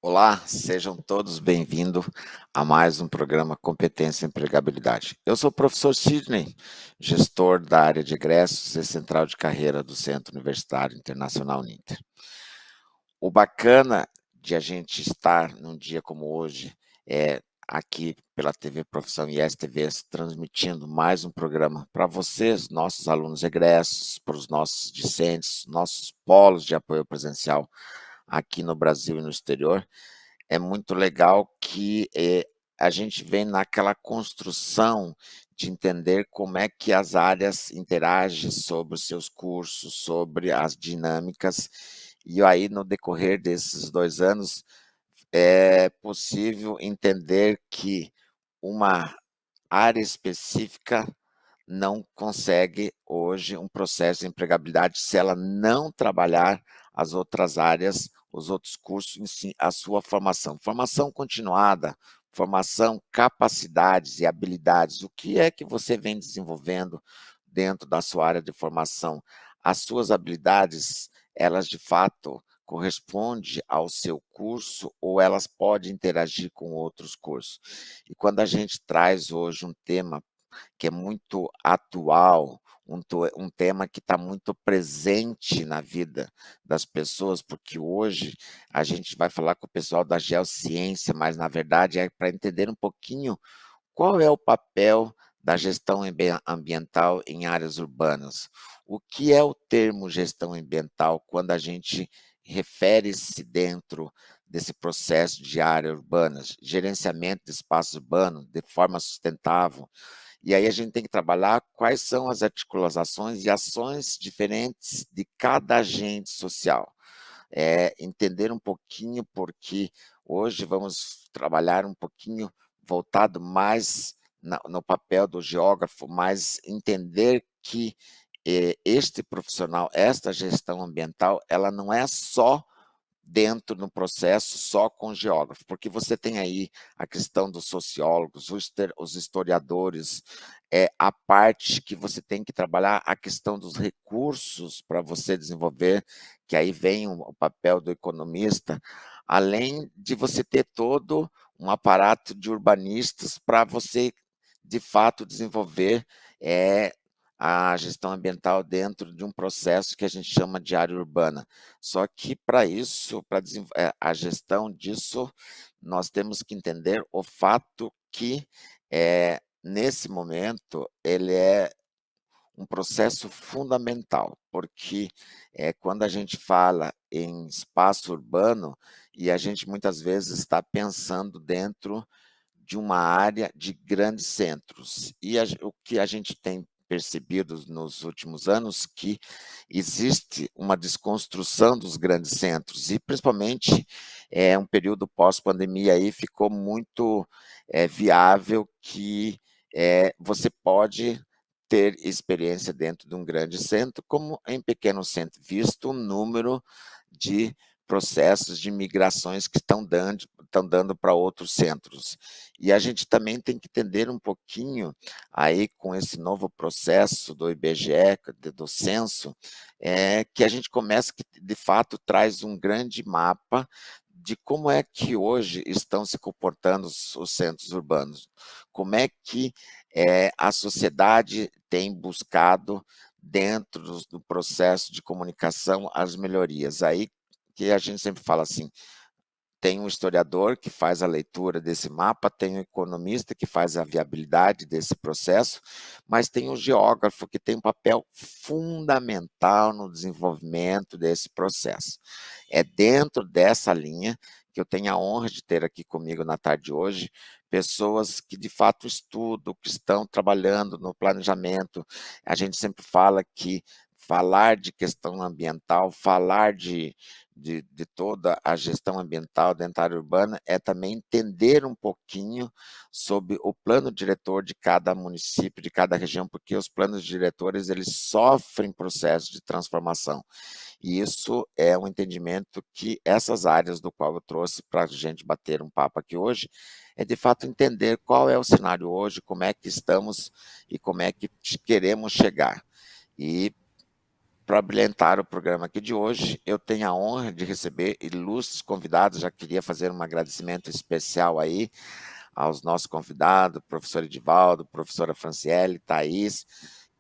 Olá, sejam todos bem-vindos a mais um programa Competência e Empregabilidade. Eu sou o professor Sidney, gestor da área de egressos e central de carreira do Centro Universitário Internacional Uninter. O bacana de a gente estar num dia como hoje é aqui pela TV Profissão e STV transmitindo mais um programa para vocês, nossos alunos egressos, para os nossos discentes, nossos polos de apoio presencial aqui no Brasil e no exterior. É muito legal que a gente vem naquela construção de entender como é que as áreas interagem sobre os seus cursos, sobre as dinâmicas, e aí no decorrer desses 2 anos, é possível entender que uma área específica não consegue hoje um processo de empregabilidade se ela não trabalhar as outras áreas, os outros cursos, em si, a sua formação. Formação continuada, formação, capacidades e habilidades. O que é que você vem desenvolvendo dentro da sua área de formação? As suas habilidades, elas de fato correspondem ao seu curso ou elas podem interagir com outros cursos? E quando a gente traz hoje um tema que é muito atual, um tema que está muito presente na vida das pessoas, porque hoje a gente vai falar com o pessoal da geociência, mas na verdade é para entender um pouquinho qual é o papel da gestão ambiental em áreas urbanas. O que é o termo gestão ambiental quando a gente refere-se dentro desse processo de áreas urbanas, gerenciamento de espaço urbano de forma sustentável, e aí a gente tem que trabalhar quais são as articulações e ações diferentes de cada agente social. Entender um pouquinho, porque hoje vamos trabalhar um pouquinho voltado mais no papel do geógrafo, mas entender que este profissional, esta gestão ambiental, ela não é só dentro do processo só com o geógrafo, porque você tem aí a questão dos sociólogos, os historiadores, a parte que você tem que trabalhar a questão dos recursos para você desenvolver, que aí vem o papel do economista, além de você ter todo um aparato de urbanistas para você, de fato, desenvolver a gestão ambiental dentro de um processo que a gente chama de área urbana. Só que para isso, para a gestão disso, nós temos que entender o fato que, nesse momento, ele é um processo fundamental, porque, quando a gente fala em espaço urbano, e a gente muitas vezes está pensando dentro de uma área de grandes centros. E o que a gente tem percebido nos últimos anos que existe uma desconstrução dos grandes centros e principalmente um período pós-pandemia aí ficou muito viável que você pode ter experiência dentro de um grande centro como em pequeno centro, visto o número de processos de migrações que estão dando para outros centros. E a gente também tem que entender um pouquinho aí com esse novo processo do IBGE, do censo, que a gente começa que de fato traz um grande mapa de como é que hoje estão se comportando os centros urbanos, como é que a sociedade tem buscado dentro do processo de comunicação as melhorias. Aí que a gente sempre fala assim, tem um historiador que faz a leitura desse mapa, tem um economista que faz a viabilidade desse processo, mas tem um geógrafo que tem um papel fundamental no desenvolvimento desse processo. É dentro dessa linha que eu tenho a honra de ter aqui comigo na tarde de hoje pessoas que de fato estudam, que estão trabalhando no planejamento. A gente sempre fala que falar de questão ambiental, falar de toda a gestão ambiental dentro da área urbana é também entender um pouquinho sobre o plano diretor de cada município, de cada região, porque os planos diretores eles sofrem processos de transformação. E isso é um entendimento que essas áreas do qual eu trouxe para a gente bater um papo aqui hoje, é de fato entender qual é o cenário hoje, como é que estamos e como é que queremos chegar. E para brilhantar o programa aqui de hoje, eu tenho a honra de receber ilustres convidados. Já queria fazer um agradecimento especial aí aos nossos convidados, professor Edivaldo, professora Franciele, Thaís,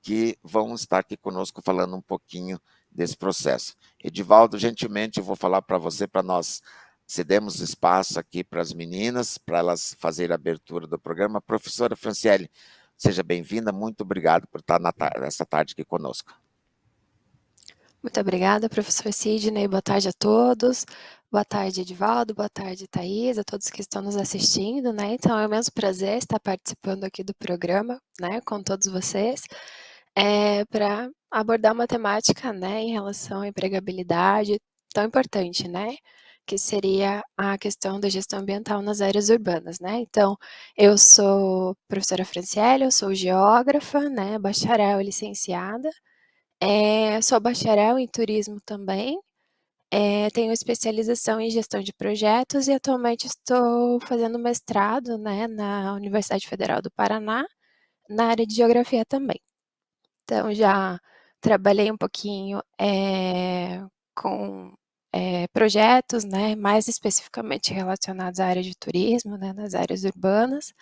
que vão estar aqui conosco falando um pouquinho desse processo. Edivaldo, gentilmente, eu vou falar para você, para nós cedemos espaço aqui para as meninas, para elas fazerem a abertura do programa. Professora Franciele, seja bem-vinda, muito obrigado por estar nessa tarde aqui conosco. Muito obrigada, professor Sidney. Boa tarde a todos. Boa tarde, Edivaldo. Boa tarde, Thaís, a todos que estão nos assistindo, né? Então, é um imenso prazer estar participando aqui do programa, né, com todos vocês, para abordar uma temática, né, em relação à empregabilidade tão importante, né, que seria a questão da gestão ambiental nas áreas urbanas, né? Então, eu sou professora Franciele, eu sou geógrafa, né, bacharel e licenciada. Sou bacharel em turismo também, tenho especialização em gestão de projetos e atualmente estou fazendo mestrado, né, na Universidade Federal do Paraná, na área de geografia também. Então, já trabalhei um pouquinho com projetos, né, mais especificamente relacionados à área de turismo, né, nas áreas urbanas,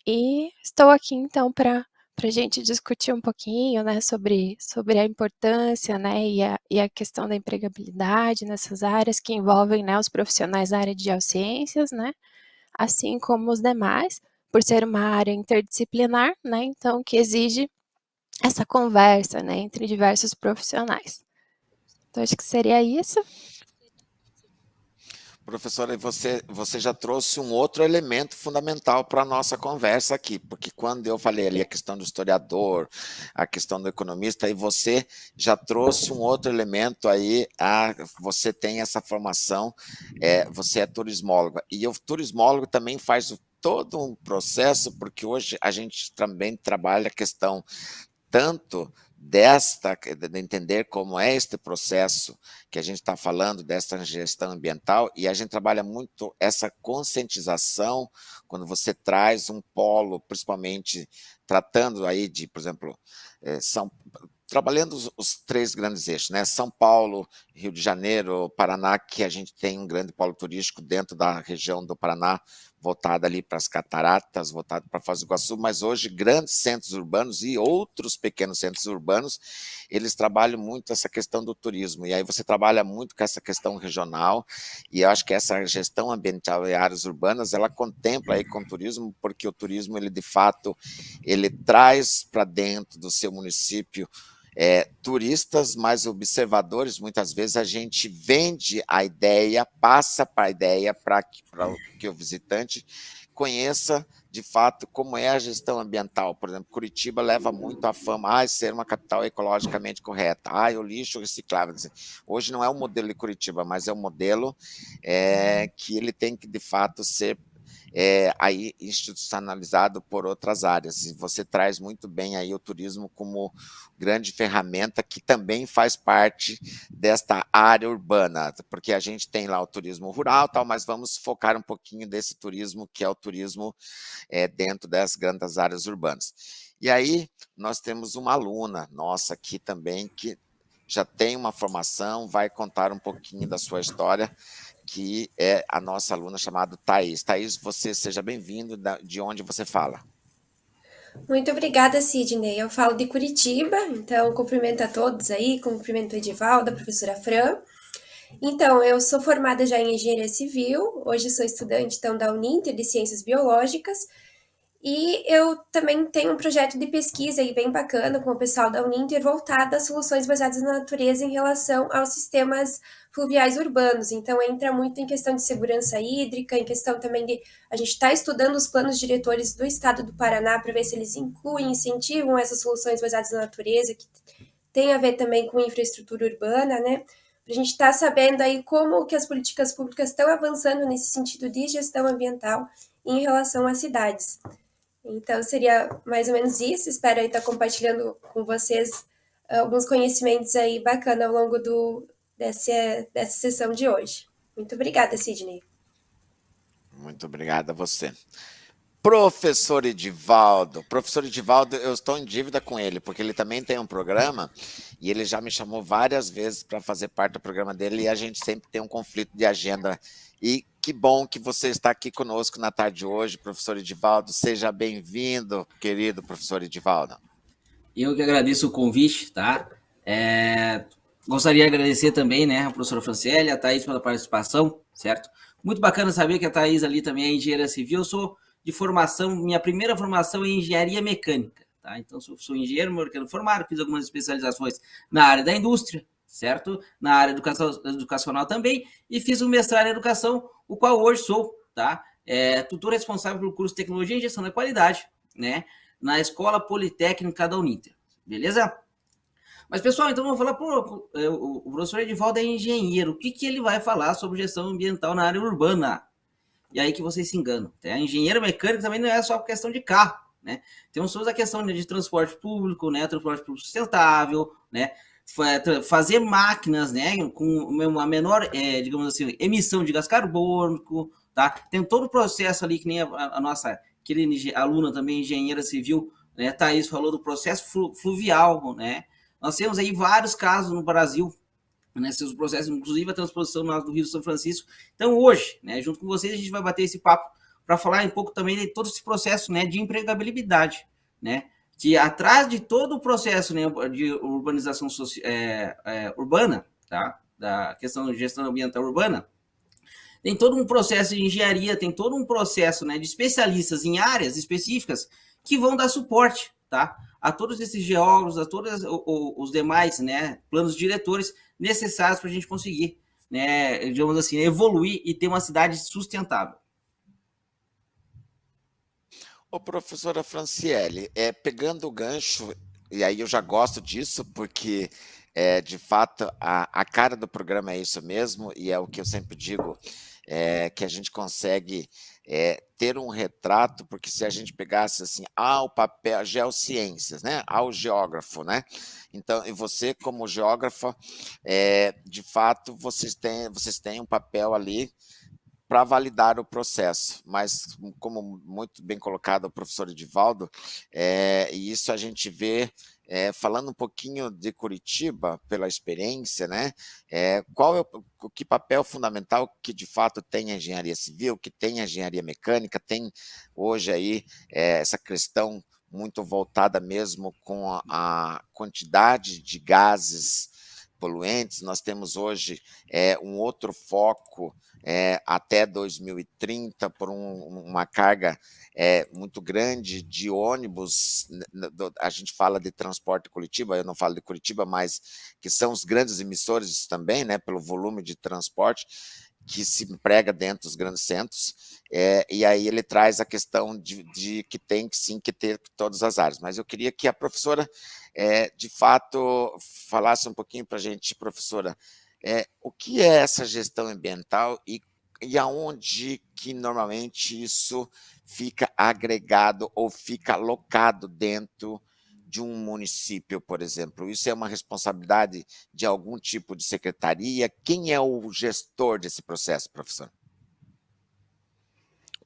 e estou aqui então para a gente discutir um pouquinho, né, sobre a importância, né, e a questão da empregabilidade nessas áreas que envolvem, né, os profissionais da área de geociências, né, assim como os demais, por ser uma área interdisciplinar, né, então que exige essa conversa, né, entre diversos profissionais. Então acho que seria isso. Professora, você já trouxe um outro elemento fundamental para a nossa conversa aqui, porque quando eu falei ali a questão do historiador, a questão do economista, aí você já trouxe um outro elemento aí, você tem essa formação, você é turismóloga, e o turismólogo também faz todo um processo, porque hoje a gente também trabalha a questão tanto de entender como é este processo que a gente está falando, dessa gestão ambiental, e a gente trabalha muito essa conscientização quando você traz um polo, principalmente tratando aí de, por exemplo, trabalhando os três grandes eixos, né? São Paulo, Rio de Janeiro, Paraná, que a gente tem um grande polo turístico dentro da região do Paraná, voltado ali para as cataratas, voltado para Foz do Iguaçu, mas hoje grandes centros urbanos e outros pequenos centros urbanos, eles trabalham muito essa questão do turismo, e aí você trabalha muito com essa questão regional, e eu acho que essa gestão ambiental em áreas urbanas, ela contempla aí com o turismo, porque o turismo, ele de fato, ele traz para dentro do seu município turistas, mas observadores. Muitas vezes a gente vende a ideia, passa para a ideia para que o visitante conheça de fato como é a gestão ambiental. Por exemplo, Curitiba leva muito a fama de ser uma capital ecologicamente correta. O lixo reciclável. Hoje não é o modelo de Curitiba, mas é um modelo que ele tem que de fato ser aí institucionalizado por outras áreas. E você traz muito bem aí o turismo como grande ferramenta que também faz parte desta área urbana, porque a gente tem lá o turismo rural, tal, mas vamos focar um pouquinho desse turismo que é o turismo dentro das grandes áreas urbanas. E aí nós temos uma aluna nossa aqui também que já tem uma formação, vai contar um pouquinho da sua história, que é a nossa aluna chamada Thaís. Thaís, você seja bem-vindo, de onde você fala? Muito obrigada, Sidney. Eu falo de Curitiba, então cumprimento a todos aí, cumprimento o Edivaldo, a professora Fran. Então, eu sou formada já em Engenharia Civil, hoje sou estudante então da Uninter de Ciências Biológicas, e eu também tenho um projeto de pesquisa aí bem bacana com o pessoal da Uninter voltado a soluções baseadas na natureza em relação aos sistemas fluviais urbanos. Então, entra muito em questão de segurança hídrica, em questão também de... A gente está estudando os planos diretores do estado do Paraná para ver se eles incluem, incentivam essas soluções baseadas na natureza, que tem a ver também com infraestrutura urbana, né? Para a gente estar sabendo aí como que as políticas públicas estão avançando nesse sentido de gestão ambiental em relação às cidades. Então, seria mais ou menos isso. Espero aí estar compartilhando com vocês alguns conhecimentos aí bacana ao longo dessa sessão de hoje. Muito obrigada, Sidney. Muito obrigada a você. Professor Edivaldo, eu estou em dívida com ele, porque ele também tem um programa e ele já me chamou várias vezes para fazer parte do programa dele e a gente sempre tem um conflito de agenda. E que bom que você está aqui conosco na tarde de hoje, professor Edivaldo. Seja bem-vindo, querido professor Edivaldo. Eu que agradeço o convite, tá? Gostaria de agradecer também, né, a professora Franciele, a Thaís pela participação, certo? Muito bacana saber que a Thaís ali também é engenheira civil. Eu sou de formação, minha primeira formação é engenharia mecânica, tá? Então, sou engenheiro mecânico formado, fiz algumas especializações na área da indústria, certo? Na área educacional também, e fiz um mestrado em educação, o qual hoje sou, tá? Tutor responsável pelo curso de Tecnologia e Gestão da Qualidade, né? Na Escola Politécnica da Uninter, beleza? Mas, pessoal, então vamos falar, o professor Edivaldo é engenheiro, o que ele vai falar sobre gestão ambiental na área urbana? E aí que vocês se enganam. A engenheiro mecânico também não é só questão de carro, né? Temos toda a questão de transporte público, né? Transporte público sustentável, né? Fazer máquinas, né? Com uma menor, digamos assim, emissão de gás carbônico, tá? Tem todo o processo ali, que nem a nossa querida aluna também, engenheira civil, né? Thaís falou do processo fluvial, né? Nós temos aí vários casos no Brasil, né, seus processos, inclusive a transposição do Rio de São Francisco. Então, hoje, né, junto com vocês, a gente vai bater esse papo para falar um pouco também de todo esse processo, né, de empregabilidade, né, que atrás de todo o processo, né, de urbanização urbana, tá, da questão de gestão ambiental urbana, tem todo um processo de engenharia, tem todo um processo, né, de especialistas em áreas específicas que vão dar suporte, tá, a todos esses geólogos, a todos os demais, né, planos diretores necessários para a gente conseguir, né, digamos assim, evoluir e ter uma cidade sustentável. Ô, professora Franciele, pegando o gancho, e aí eu já gosto disso, porque, de fato, a cara do programa é isso mesmo, e é o que eu sempre digo, que a gente consegue ter um retrato, porque se a gente pegasse assim, o papel, geociências, né? O geógrafo, né? Então, e você, como geógrafa, de fato, vocês têm um papel ali para validar o processo, mas como muito bem colocado o professor Edivaldo, e isso a gente vê, falando um pouquinho de Curitiba, pela experiência, né, qual é o que papel fundamental que de fato tem a engenharia civil, que tem a engenharia mecânica, tem hoje aí essa questão muito voltada mesmo com a quantidade de gases poluentes. Nós temos hoje um outro foco até 2030 por uma carga muito grande de ônibus. A gente fala de transporte coletivo, eu não falo de Curitiba, mas que são os grandes emissores também, né, pelo volume de transporte que se emprega dentro dos grandes centros, e aí ele traz a questão de que tem sim que ter todas as áreas. Mas eu queria que a professora, de fato, falasse um pouquinho para a gente, professora, o que é essa gestão ambiental e aonde que normalmente isso fica agregado ou fica alocado dentro de um município, por exemplo? Isso é uma responsabilidade de algum tipo de secretaria? Quem é o gestor desse processo, professor?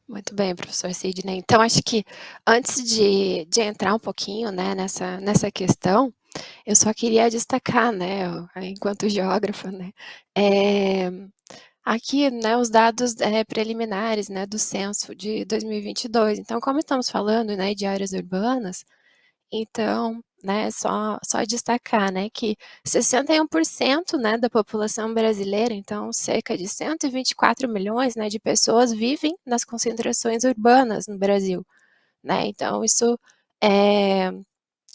Muito bem, professor Sidney. Então, acho que antes de entrar um pouquinho, né, nessa questão, eu só queria destacar, né, enquanto geógrafa, né, aqui, né, os dados preliminares, né, do censo de 2022. Então, como estamos falando, né, de áreas urbanas, então, né, só destacar, né, que 61%, né, da população brasileira, então cerca de 124 milhões, né, de pessoas vivem nas concentrações urbanas no Brasil, né. Então isso,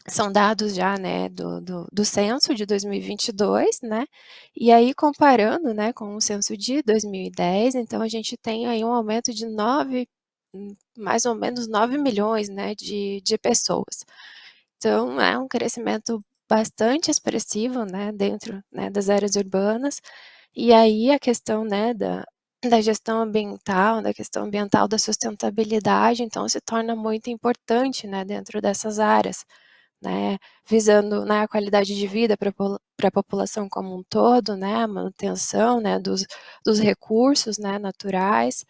são dados já, né, do censo de 2022, né, e aí comparando, né, com o censo de 2010, então a gente tem aí um aumento de mais ou menos 9 milhões, né, de pessoas. Então, é um crescimento bastante expressivo, né, dentro, né, das áreas urbanas, e aí a questão, né, da gestão ambiental, da questão ambiental da sustentabilidade, então se torna muito importante, né, dentro dessas áreas, né, visando, né, a qualidade de vida para a população como um todo, né, a manutenção, né, dos recursos, né, naturais,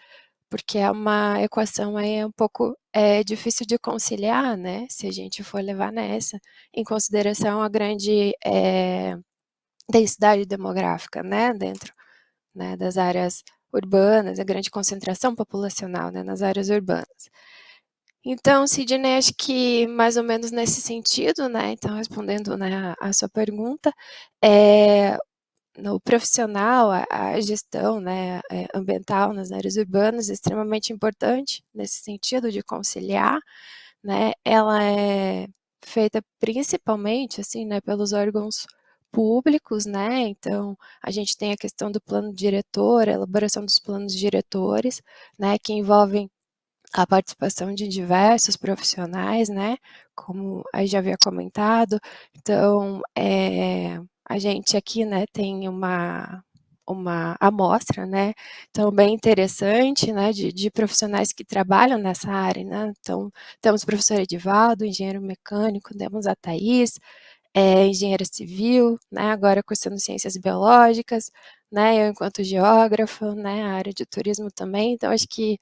porque é uma equação aí um pouco difícil de conciliar, né, se a gente for levar nessa, em consideração a grande densidade demográfica, né, dentro, né, das áreas urbanas, a grande concentração populacional, né, nas áreas urbanas. Então, Sidney, acho que mais ou menos nesse sentido, né, então respondendo, né, a sua pergunta, no profissional, a gestão, né, ambiental nas áreas urbanas é extremamente importante nesse sentido de conciliar, né, ela é feita principalmente, assim, né, pelos órgãos públicos, né, então a gente tem a questão do plano diretor, a elaboração dos planos diretores, né, que envolvem a participação de diversos profissionais, né, como aí já havia comentado, então, a gente aqui, né, tem uma amostra, né, então bem interessante, né, de profissionais que trabalham nessa área, né, então temos o professor Edivaldo, engenheiro mecânico, temos a Thaís, engenheira civil, né, agora cursando ciências biológicas, né, eu enquanto geógrafa, né, a área de turismo também, então acho que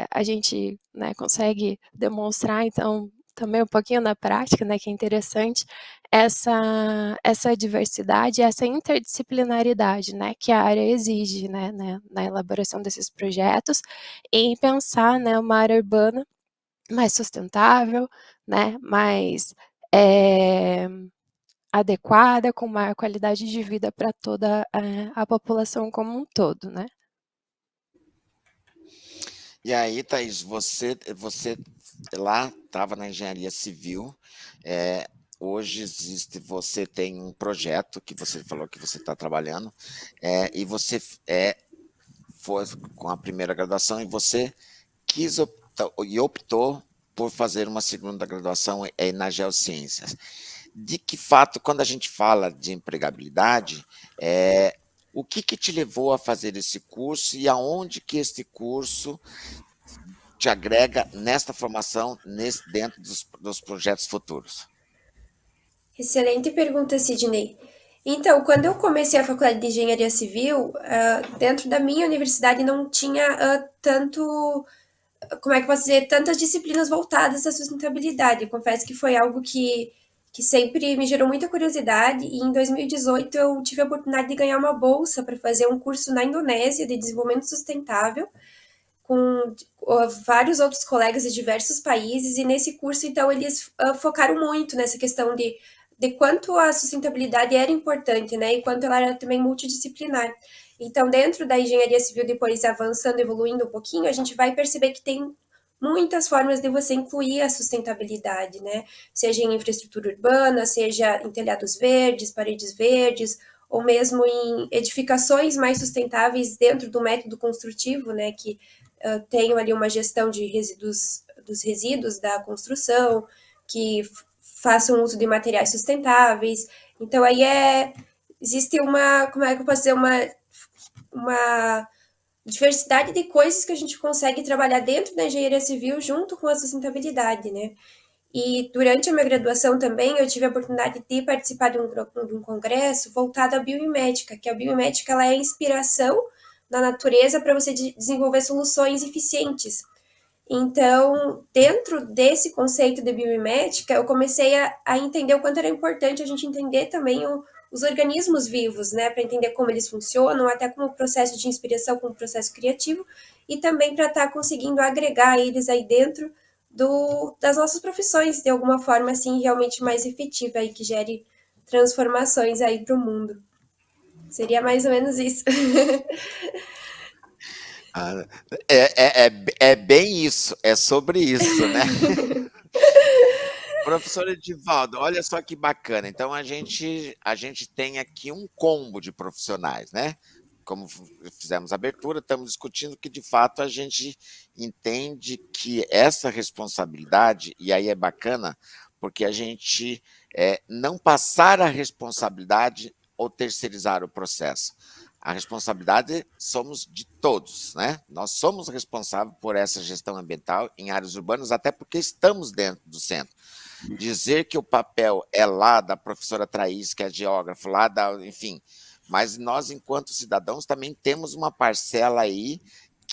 a gente, né, consegue demonstrar, então, também um pouquinho na prática, né, que é interessante, essa diversidade, essa interdisciplinaridade, né, que a área exige, né, na elaboração desses projetos, em pensar, né, uma área urbana mais sustentável, né, mais adequada, com maior qualidade de vida para toda a população como um todo, né. E aí, Thaís, você lá estava na engenharia civil, hoje você tem um projeto que você falou que você está trabalhando, e você foi com a primeira graduação e você optou por fazer uma segunda graduação na geociências. De que fato, quando a gente fala de empregabilidade, o que te levou a fazer esse curso e aonde que esse curso te agrega nesta formação, dentro dos projetos futuros? Excelente pergunta, Sidney. Então, quando eu comecei a faculdade de engenharia civil, dentro da minha universidade não tinha tanto, como é que eu posso dizer, tantas disciplinas voltadas à sustentabilidade. Eu confesso que foi algo que sempre me gerou muita curiosidade, e em 2018 eu tive a oportunidade de ganhar uma bolsa para fazer um curso na Indonésia de desenvolvimento sustentável, com vários outros colegas de diversos países, e nesse curso, então, eles focaram muito nessa questão de quanto a sustentabilidade era importante, né, e quanto ela era também multidisciplinar. Então, dentro da engenharia civil, depois avançando, evoluindo um pouquinho, a gente vai perceber que tem muitas formas de você incluir a sustentabilidade, né, seja em infraestrutura urbana, seja em telhados verdes, paredes verdes, ou mesmo em edificações mais sustentáveis dentro do método construtivo, né, que tenham ali uma gestão de resíduos, dos resíduos da construção, que façam uso de materiais sustentáveis. Então, aí existe uma, como é que eu posso dizer, uma diversidade de coisas que a gente consegue trabalhar dentro da engenharia civil junto com a sustentabilidade, né? E durante a minha graduação também eu tive a oportunidade de participar de um congresso voltado à biomimética, que a biomimética ela é a inspiração na natureza para você desenvolver soluções eficientes. Então, dentro desse conceito de biomimética, eu comecei a entender o quanto era importante a gente entender também os organismos vivos, né, para entender como eles funcionam, até como processo de inspiração, como processo criativo, e também para estar conseguindo agregar eles aí dentro das nossas profissões, de alguma forma, assim, realmente mais efetiva, aí, que gere transformações aí para o mundo. Seria mais ou menos isso. Ah, é bem isso, é sobre isso, né? Professor Edivaldo, olha só que bacana. Então a gente tem aqui um combo de profissionais, né? Como fizemos a abertura, estamos discutindo que de fato a gente entende que essa responsabilidade, e aí é bacana, porque a gente não passar a responsabilidade ou terceirizar o processo. A responsabilidade somos de todos, né? Nós somos responsáveis por essa gestão ambiental em áreas urbanas, até porque estamos dentro do centro. Dizer que o papel é lá da professora Thaís, que é geógrafa, enfim, mas nós, enquanto cidadãos, também temos uma parcela aí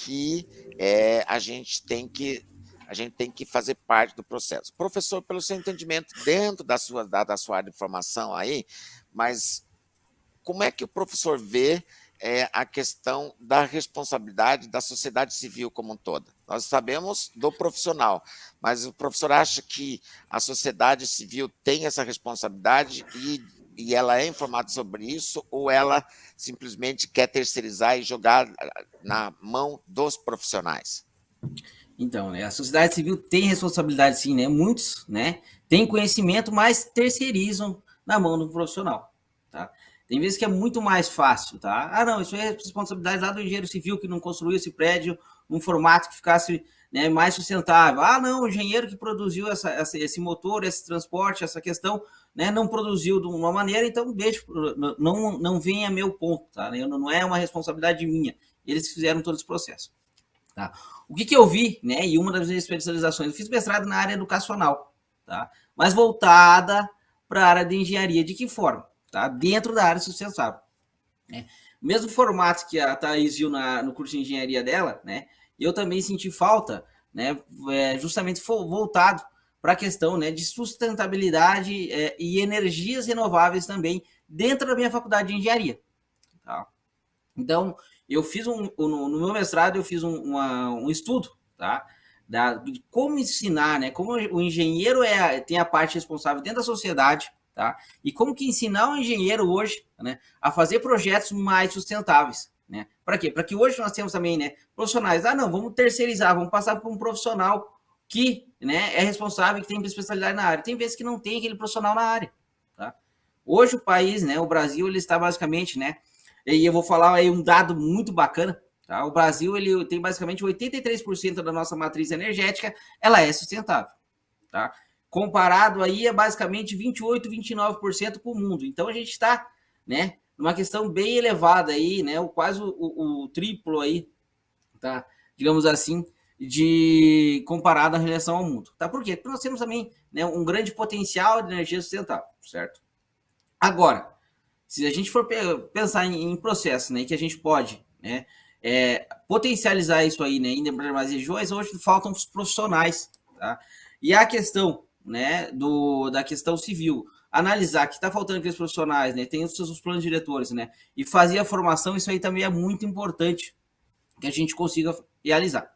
que a gente tem que fazer parte do processo. Professor, pelo seu entendimento, dentro da sua área de formação aí, mas como é que o professor vê a questão da responsabilidade da sociedade civil como um todo? Nós sabemos do profissional, mas o professor acha que a sociedade civil tem essa responsabilidade e ela é informada sobre isso, ou ela simplesmente quer terceirizar e jogar na mão dos profissionais? Então, né, a sociedade civil tem responsabilidade sim, né? Muitos, né, têm conhecimento, mas terceirizam na mão do profissional, tá? Tem vezes que é muito mais fácil, tá? Ah, não, isso é responsabilidade lá do engenheiro civil que não construiu esse prédio num formato que ficasse, né, mais sustentável. Ah, não, o engenheiro que produziu esse motor, esse transporte, essa questão, né, não produziu de uma maneira, então deixa, não venha meu ponto, tá? Não é uma responsabilidade minha. Eles fizeram todo esse processo. Tá? O que eu vi, né, e uma das minhas especializações, eu fiz mestrado na área educacional, tá? Mas voltada para a área de engenharia. De que forma? Tá? Dentro da área sustentável. Né? O mesmo formato que a Thaís viu no curso de engenharia dela, né, eu também senti falta, né, justamente voltado para a questão, né, de sustentabilidade e energias renováveis também dentro da minha faculdade de engenharia. Tá? Então, eu fiz no meu mestrado, eu fiz um estudo, tá? De como ensinar, né? Como o engenheiro tem a parte responsável dentro da sociedade, tá? E como que ensinar o engenheiro hoje, né, a fazer projetos mais sustentáveis, né? Para quê? Para que hoje nós temos também, né, profissionais. Ah, não, vamos terceirizar, vamos passar para um profissional que, né, é responsável, que tem especialidade na área. Tem vezes que não tem aquele profissional na área, tá? Hoje o país, né, o Brasil, ele está basicamente, né, e eu vou falar aí um dado muito bacana, tá? O Brasil, ele tem basicamente 83% da nossa matriz energética, ela é sustentável, tá? Comparado aí é basicamente 28, 29% para o mundo. Então a gente está, né, numa questão bem elevada aí, né, quase o triplo aí, tá? Digamos assim, comparado à relação ao mundo, tá? Por quê? Porque nós temos também, né, um grande potencial de energia sustentável, certo? Agora, se a gente for pensar em processo, né, que a gente pode, né, potencializar isso aí, né, em demais regiões, hoje faltam os profissionais, tá? E a questão, né, da questão civil, analisar que está faltando aqueles profissionais, né, tem os seus planos diretores, né, e fazer a formação, isso aí também é muito importante que a gente consiga realizar.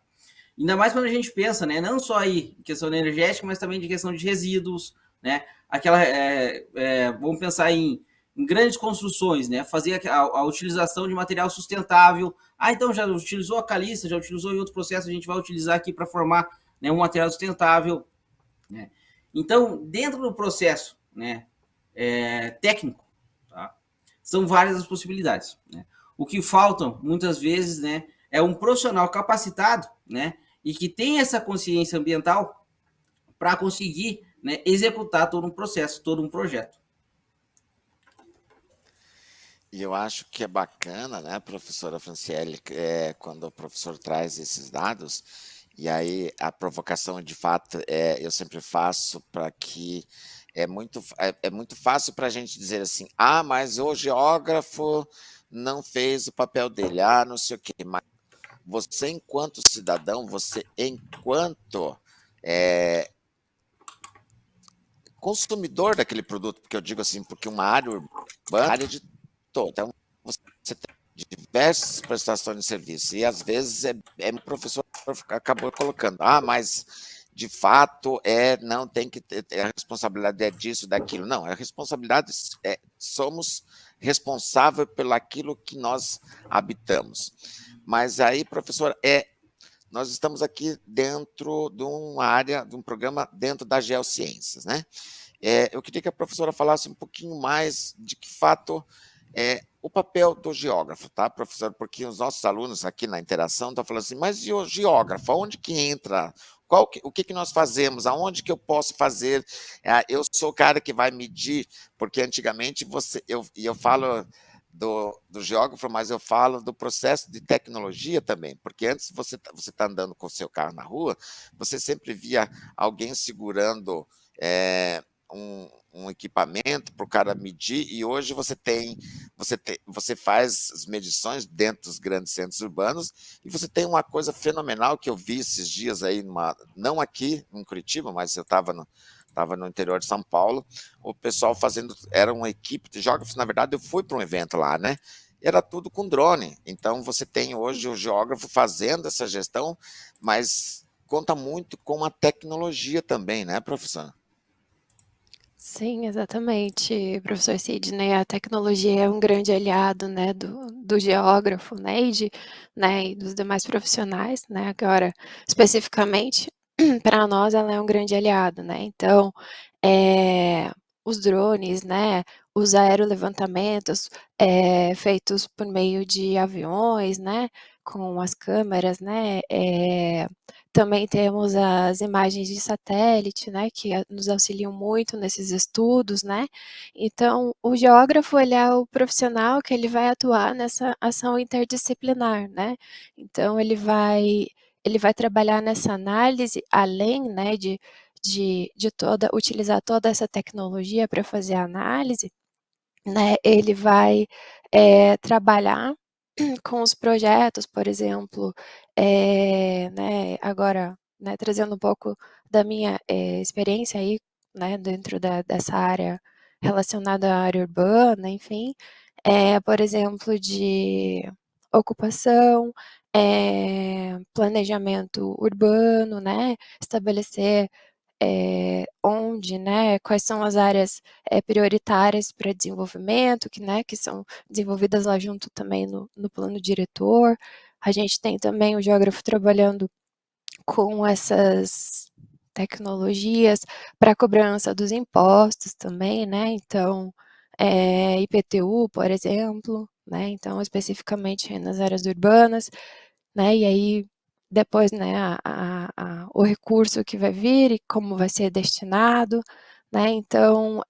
Ainda mais quando a gente pensa, né, não só aí em questão energética, mas também de questão de resíduos, né, vamos pensar em grandes construções, né, fazer a utilização de material sustentável. Ah, então já utilizou a caliça, já utilizou em outro processo, a gente vai utilizar aqui para formar, né, um material sustentável, né. Então, dentro do processo, né, técnico, tá, são várias as possibilidades, né. O que faltam, muitas vezes, né, é um profissional capacitado, né, e que tem essa consciência ambiental para conseguir, né, executar todo um processo, todo um projeto. E eu acho que é bacana, né, professora Franciele, quando o professor traz esses dados, e aí a provocação, de fato, eu sempre faço para que é muito fácil para a gente dizer assim, ah, mas o geógrafo não fez o papel dele, ah, não sei o quê, mas você enquanto cidadão, você enquanto consumidor daquele produto, porque eu digo assim, porque uma área urbana é uma área de todo, então você tem diversas prestações de serviço, e às vezes o professor acabou colocando, ah, mas de fato não tem que ter, a responsabilidade é disso, daquilo, não, a responsabilidade somos responsáveis pelo aquilo que nós habitamos. Mas aí, professor, nós estamos aqui dentro de uma área, de um programa dentro das geociências, né? Eu queria que a professora falasse um pouquinho mais de que fato o papel do geógrafo, tá, professor? Porque os nossos alunos aqui na interação estão falando assim, mas e o geógrafo, onde que entra? O que nós fazemos? Aonde que eu posso fazer? Eu sou o cara que vai medir, porque antigamente eu falo do geógrafo, mas eu falo do processo de tecnologia também, porque antes você tá andando com o seu carro na rua, você sempre via alguém segurando um equipamento para o cara medir, e hoje você faz as medições dentro dos grandes centros urbanos, e você tem uma coisa fenomenal que eu vi esses dias aí, não aqui em Curitiba, mas eu estava no interior de São Paulo, o pessoal era uma equipe de geógrafos. Na verdade, eu fui para um evento lá, né? Era tudo com drone. Então, você tem hoje o geógrafo fazendo essa gestão, mas conta muito com a tecnologia também, né, professor? Sim, exatamente, professor Sidney. A tecnologia é um grande aliado, né, do geógrafo, né, e dos demais profissionais, né. Agora, especificamente, para nós, ela é um grande aliado, né. Então, os drones, né, os aerolevantamentos, feitos por meio de aviões, né, com as câmeras, né, também temos as imagens de satélite, né, que nos auxiliam muito nesses estudos, né. Então, o geógrafo, ele é o profissional que ele vai atuar nessa ação interdisciplinar, né. Então ele vai trabalhar nessa análise, além, né, utilizar toda essa tecnologia para fazer a análise, né, ele vai, trabalhar com os projetos, por exemplo, né, agora, né, trazendo um pouco da minha, experiência aí, né, dentro dessa área relacionada à área urbana, enfim, por exemplo, de ocupação, planejamento urbano, né, estabelecer onde, né, quais são as áreas prioritárias para desenvolvimento, né, que são desenvolvidas lá junto também no plano diretor. A gente tem também o geógrafo trabalhando com essas tecnologias para cobrança dos impostos também, né, então, IPTU, por exemplo, né, então especificamente nas áreas urbanas, né, e aí depois, né, o recurso que vai vir e como vai ser destinado, né, então,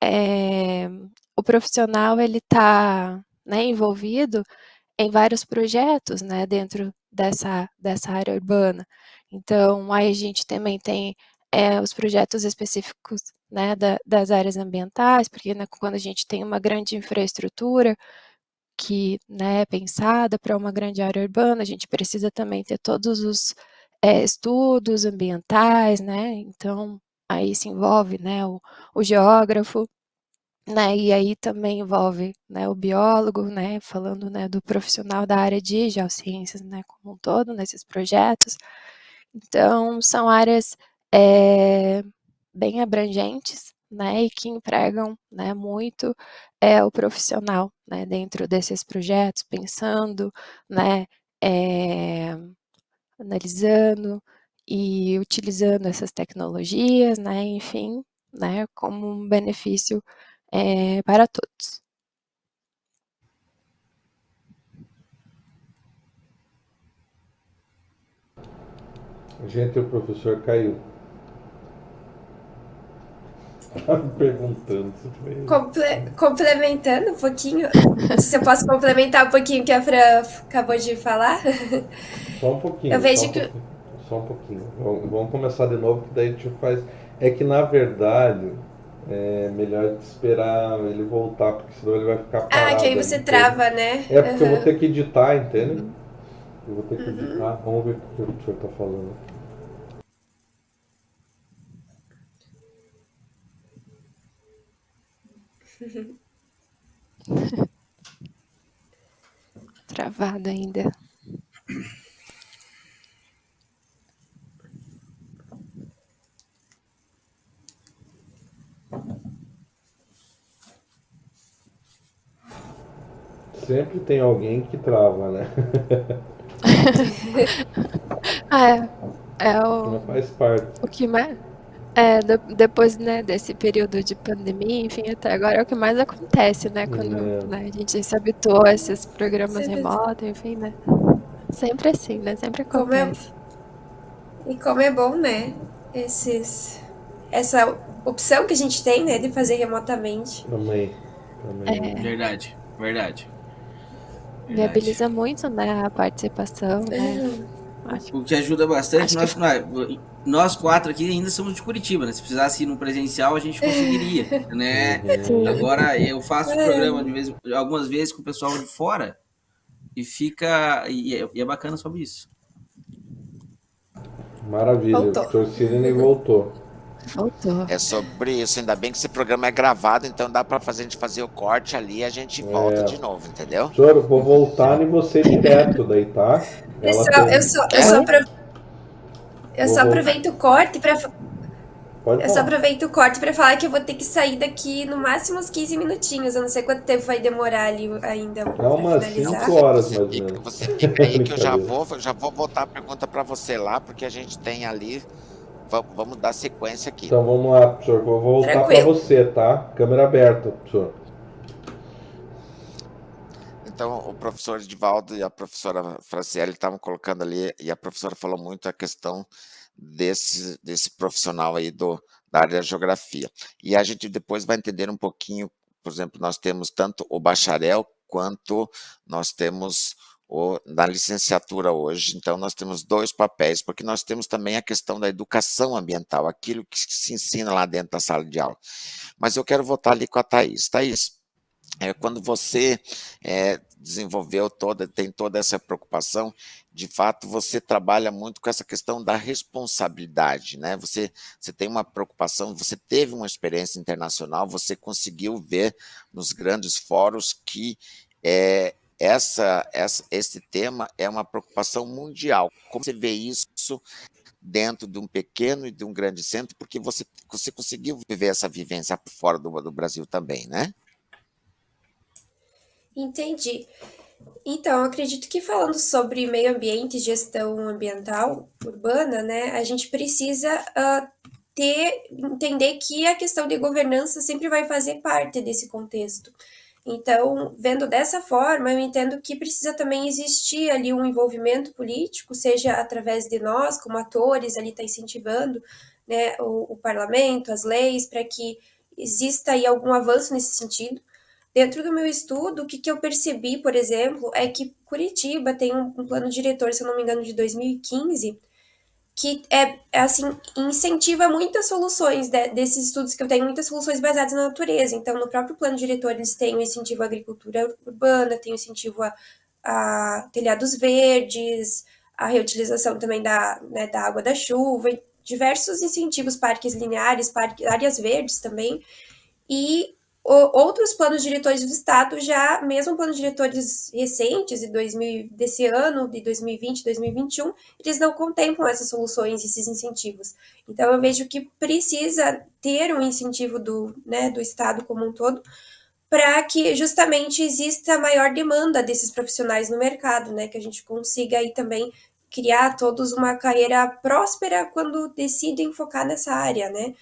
o profissional ele está, né, envolvido em vários projetos, né, dentro dessa área urbana. Então, aí a gente também tem, os projetos específicos, né, das áreas ambientais, porque, né, quando a gente tem uma grande infraestrutura que, né, é pensada para uma grande área urbana, a gente precisa também ter todos os, estudos ambientais, né, então aí se envolve, né, o geógrafo, né, e aí também envolve, né, o biólogo, né, falando, né, do profissional da área de geociências, né, como um todo nesses projetos. Então são áreas, bem abrangentes, né, e que empregam, né, muito, o profissional, né, dentro desses projetos, pensando, né, analisando e utilizando essas tecnologias, né, enfim, né, como um benefício, para todos. Gente, o professor caiu. Tá me perguntando se foi. Complementando um pouquinho, não sei se eu posso complementar um pouquinho o que a Fran acabou de falar. Só um pouquinho, Eu vejo que. só um pouquinho. Vamos começar de novo, que daí a gente faz. É que na verdade é melhor esperar ele voltar, porque senão ele vai ficar Ah, que parado aí ali, você entende? trava, né? É porque eu vou Aham. ter que editar, entende? Eu vou ter que editar. Vamos ver o que o professor tá falando. Travado ainda. Sempre tem alguém que trava, né? Ah, é Mas faz parte. o que mais depois, né, desse período de pandemia, enfim, até agora é o que mais acontece, né, quando, É, né, a gente se habituou a esses programas Sempre- remotos, enfim, né. Sempre assim, né, sempre Como é, acontece. e como é bom, né? Essa opção que a gente tem, né, de fazer remotamente. também. Também. Verdade, verdade, verdade. Viabiliza muito, né, a participação, né. O que ajuda bastante, Acho nós 4 aqui ainda somos de Curitiba, né? Se precisasse ir no presencial, a gente conseguiria, né? Uhum. Agora, eu faço o programa algumas vezes com o pessoal de fora e é bacana sobre isso. Maravilha, o Voltou. professor Sidney voltou. Voltou. É sobre isso, ainda bem que esse programa é gravado, então dá para a gente fazer o corte ali e a gente volta de novo, entendeu? Professor, eu vou voltar em você direto daí, tá? Ela Pessoal, tem. eu Vou só voltar. aproveito o corte para Pode eu só falar. aproveito o corte para falar que eu vou ter que sair daqui no máximo uns 15 minutinhos. Eu não sei quanto tempo vai demorar ali ainda Dá para umas Não, 5 finalizar. horas mais ou menos. você fica aí que eu já Brincadeira. vou voltar a pergunta para você lá, porque a gente tem ali, vamos dar sequência aqui. Então vamos lá, professor. Vou voltar para Tranquilo. você, tá? Câmera aberta, professor. Então, o professor Edivaldo e a professora Franciele estavam colocando ali, e a professora falou muito a questão desse profissional aí da área da geografia. E a gente depois vai entender um pouquinho, por exemplo, nós temos tanto o bacharel quanto nós temos na licenciatura hoje, então nós temos 2 papéis, porque nós temos também a questão da educação ambiental, aquilo que se ensina lá dentro da sala de aula. Mas eu quero voltar ali com a Thaís. Thaís, quando você tem toda essa preocupação, de fato você trabalha muito com essa questão da responsabilidade, né? Você tem uma preocupação, você teve uma experiência internacional, você conseguiu ver nos grandes fóruns que esse tema é uma preocupação mundial. Como você vê isso dentro de um pequeno e de um grande centro, porque você conseguiu viver essa vivência fora do Brasil também, né? Entendi. Então, eu acredito que falando sobre meio ambiente e gestão ambiental urbana, né, a gente precisa entender que a questão de governança sempre vai fazer parte desse contexto. Então, vendo dessa forma, eu entendo que precisa também existir ali um envolvimento político, seja através de nós, como atores, ali está incentivando, né, o parlamento, as leis, para que exista aí algum avanço nesse sentido. Dentro do meu estudo, o que eu percebi, por exemplo, é que Curitiba tem um plano diretor, se eu não me engano, de 2015, que assim, incentiva muitas soluções desses estudos que eu tenho, muitas soluções baseadas na natureza. Então, no próprio plano diretor, eles têm o incentivo à agricultura urbana, tem o incentivo a telhados verdes, a reutilização também da água da chuva, diversos incentivos, parques lineares, áreas verdes também. E outros planos diretores do Estado, já mesmo planos diretores recentes, desse ano, de 2020, 2021, eles não contemplam essas soluções, esses incentivos. Então, eu vejo que precisa ter um incentivo do Estado como um todo, para que justamente exista maior demanda desses profissionais no mercado, né? Que a gente consiga aí também criar todos uma carreira próspera quando decidem focar nessa área, né?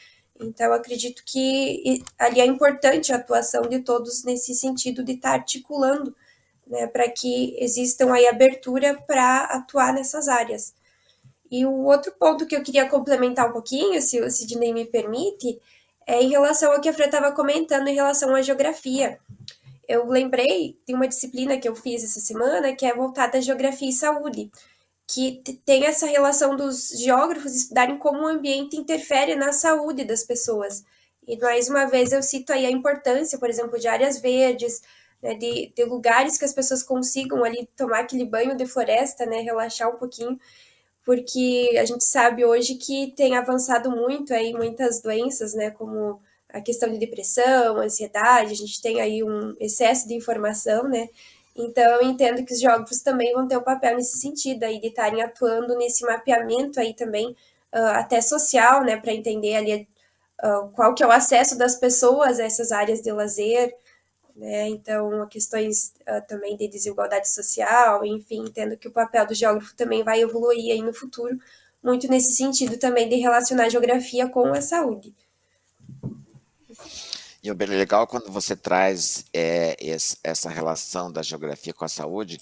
Então, acredito que ali é importante a atuação de todos nesse sentido de estar articulando, né, para que existam aí abertura para atuar nessas áreas. E o outro ponto que eu queria complementar um pouquinho, se o Sidney me permite, é em relação ao que a Fran estava comentando em relação à geografia. Eu lembrei de uma disciplina que eu fiz essa semana, que é voltada à geografia e saúde, que tem essa relação dos geógrafos estudarem como o ambiente interfere na saúde das pessoas. E mais uma vez eu cito aí a importância, por exemplo, de áreas verdes, né, de lugares que as pessoas consigam ali tomar aquele banho de floresta, né, relaxar um pouquinho, porque a gente sabe hoje que tem avançado muito aí muitas doenças, né, como a questão de depressão, ansiedade, a gente tem aí um excesso de informação, né, então eu entendo que os geógrafos também vão ter um papel nesse sentido aí, de estarem atuando nesse mapeamento aí também, até social, né, para entender ali qual que é o acesso das pessoas a essas áreas de lazer, né? Então, questões também de desigualdade social, enfim, entendo que o papel do geógrafo também vai evoluir aí no futuro, muito nesse sentido também de relacionar a geografia com a saúde. E o bem legal quando você traz essa relação da geografia com a saúde,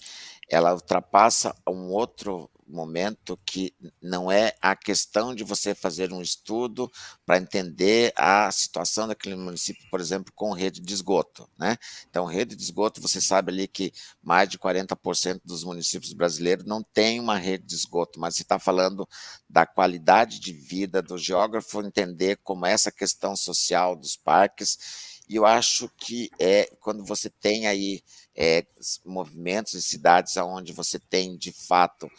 ela ultrapassa um outro momento que não é a questão de você fazer um estudo para entender a situação daquele município, por exemplo, com rede de esgoto, né? Então, rede de esgoto, você sabe ali que mais de 40% dos municípios brasileiros não tem uma rede de esgoto, mas você está falando da qualidade de vida do geógrafo, entender como é essa questão social dos parques, e eu acho que quando você tem aí movimentos e cidades onde você tem, de fato,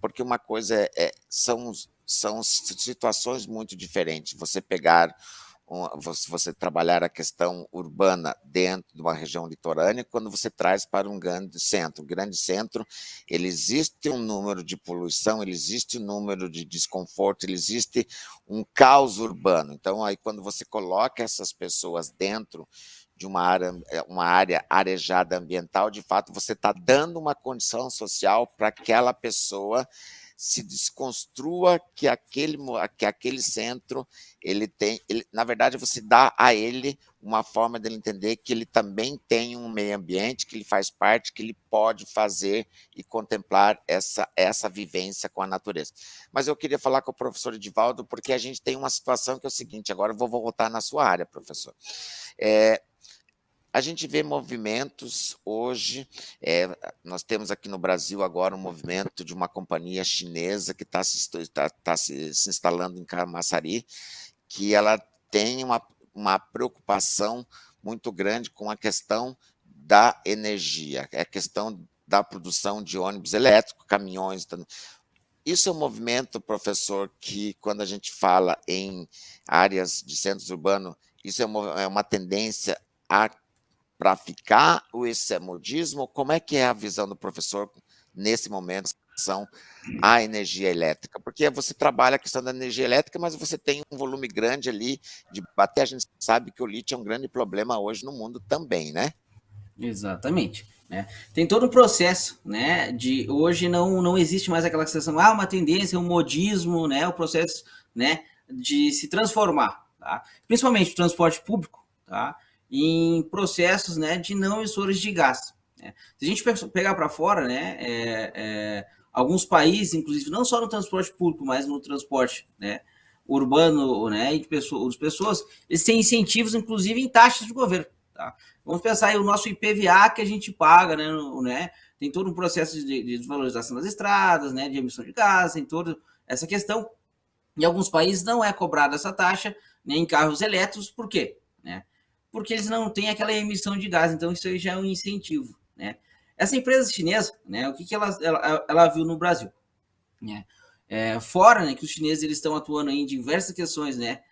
porque uma coisa são situações muito diferentes. Você pegar, você trabalhar a questão urbana dentro de uma região litorânea, quando você traz para um grande centro. O grande centro, ele existe um número de poluição, ele existe um número de desconforto, ele existe um caos urbano. Então, aí quando você coloca essas pessoas dentro de uma área arejada ambiental, de fato, você está dando uma condição social para aquela pessoa se desconstrua que aquele centro na verdade, você dá a ele uma forma dele entender que ele também tem um meio ambiente, que ele faz parte, que ele pode fazer e contemplar essa vivência com a natureza. Mas eu queria falar com o professor Edivaldo, porque a gente tem uma situação que é o seguinte, agora eu vou voltar na sua área, professor. A gente vê movimentos hoje, nós temos aqui no Brasil agora um movimento de uma companhia chinesa que está se instalando em Camaçari, que ela tem uma preocupação muito grande com a questão da energia, a questão da produção de ônibus elétricos, caminhões. Isso é um movimento, professor, que quando a gente fala em áreas de centros urbanos, isso é uma tendência para ficar, ou esse é modismo? Como é que é a visão do professor nesse momento em relação à energia elétrica? Porque você trabalha a questão da energia elétrica, mas você tem um volume grande ali de bater. A gente sabe que o lítio é um grande problema hoje no mundo também, né? Exatamente. Né? Tem todo um processo, né? De hoje não existe mais aquela questão, uma tendência, um modismo, né? O processo, né? De se transformar, tá? Principalmente o transporte público, tá? Em processos, né, de não emissores de gás. Né? Se a gente pegar para fora, né, alguns países, inclusive, não só no transporte público, mas no transporte, né, urbano, né, e de pessoas, eles têm incentivos, inclusive, em taxas de governo. Tá? Vamos pensar aí o nosso IPVA que a gente paga, né, tem todo um processo de desvalorização das estradas, né, de emissão de gás, tem toda essa questão. Em alguns países não é cobrada essa taxa, nem em carros elétricos, por quê? Né? Porque eles não têm aquela emissão de gás, então isso aí já é um incentivo, né? Essa empresa chinesa, né, o que ela viu no Brasil? Né? Fora, né, que os chineses eles estão atuando em diversas questões, né,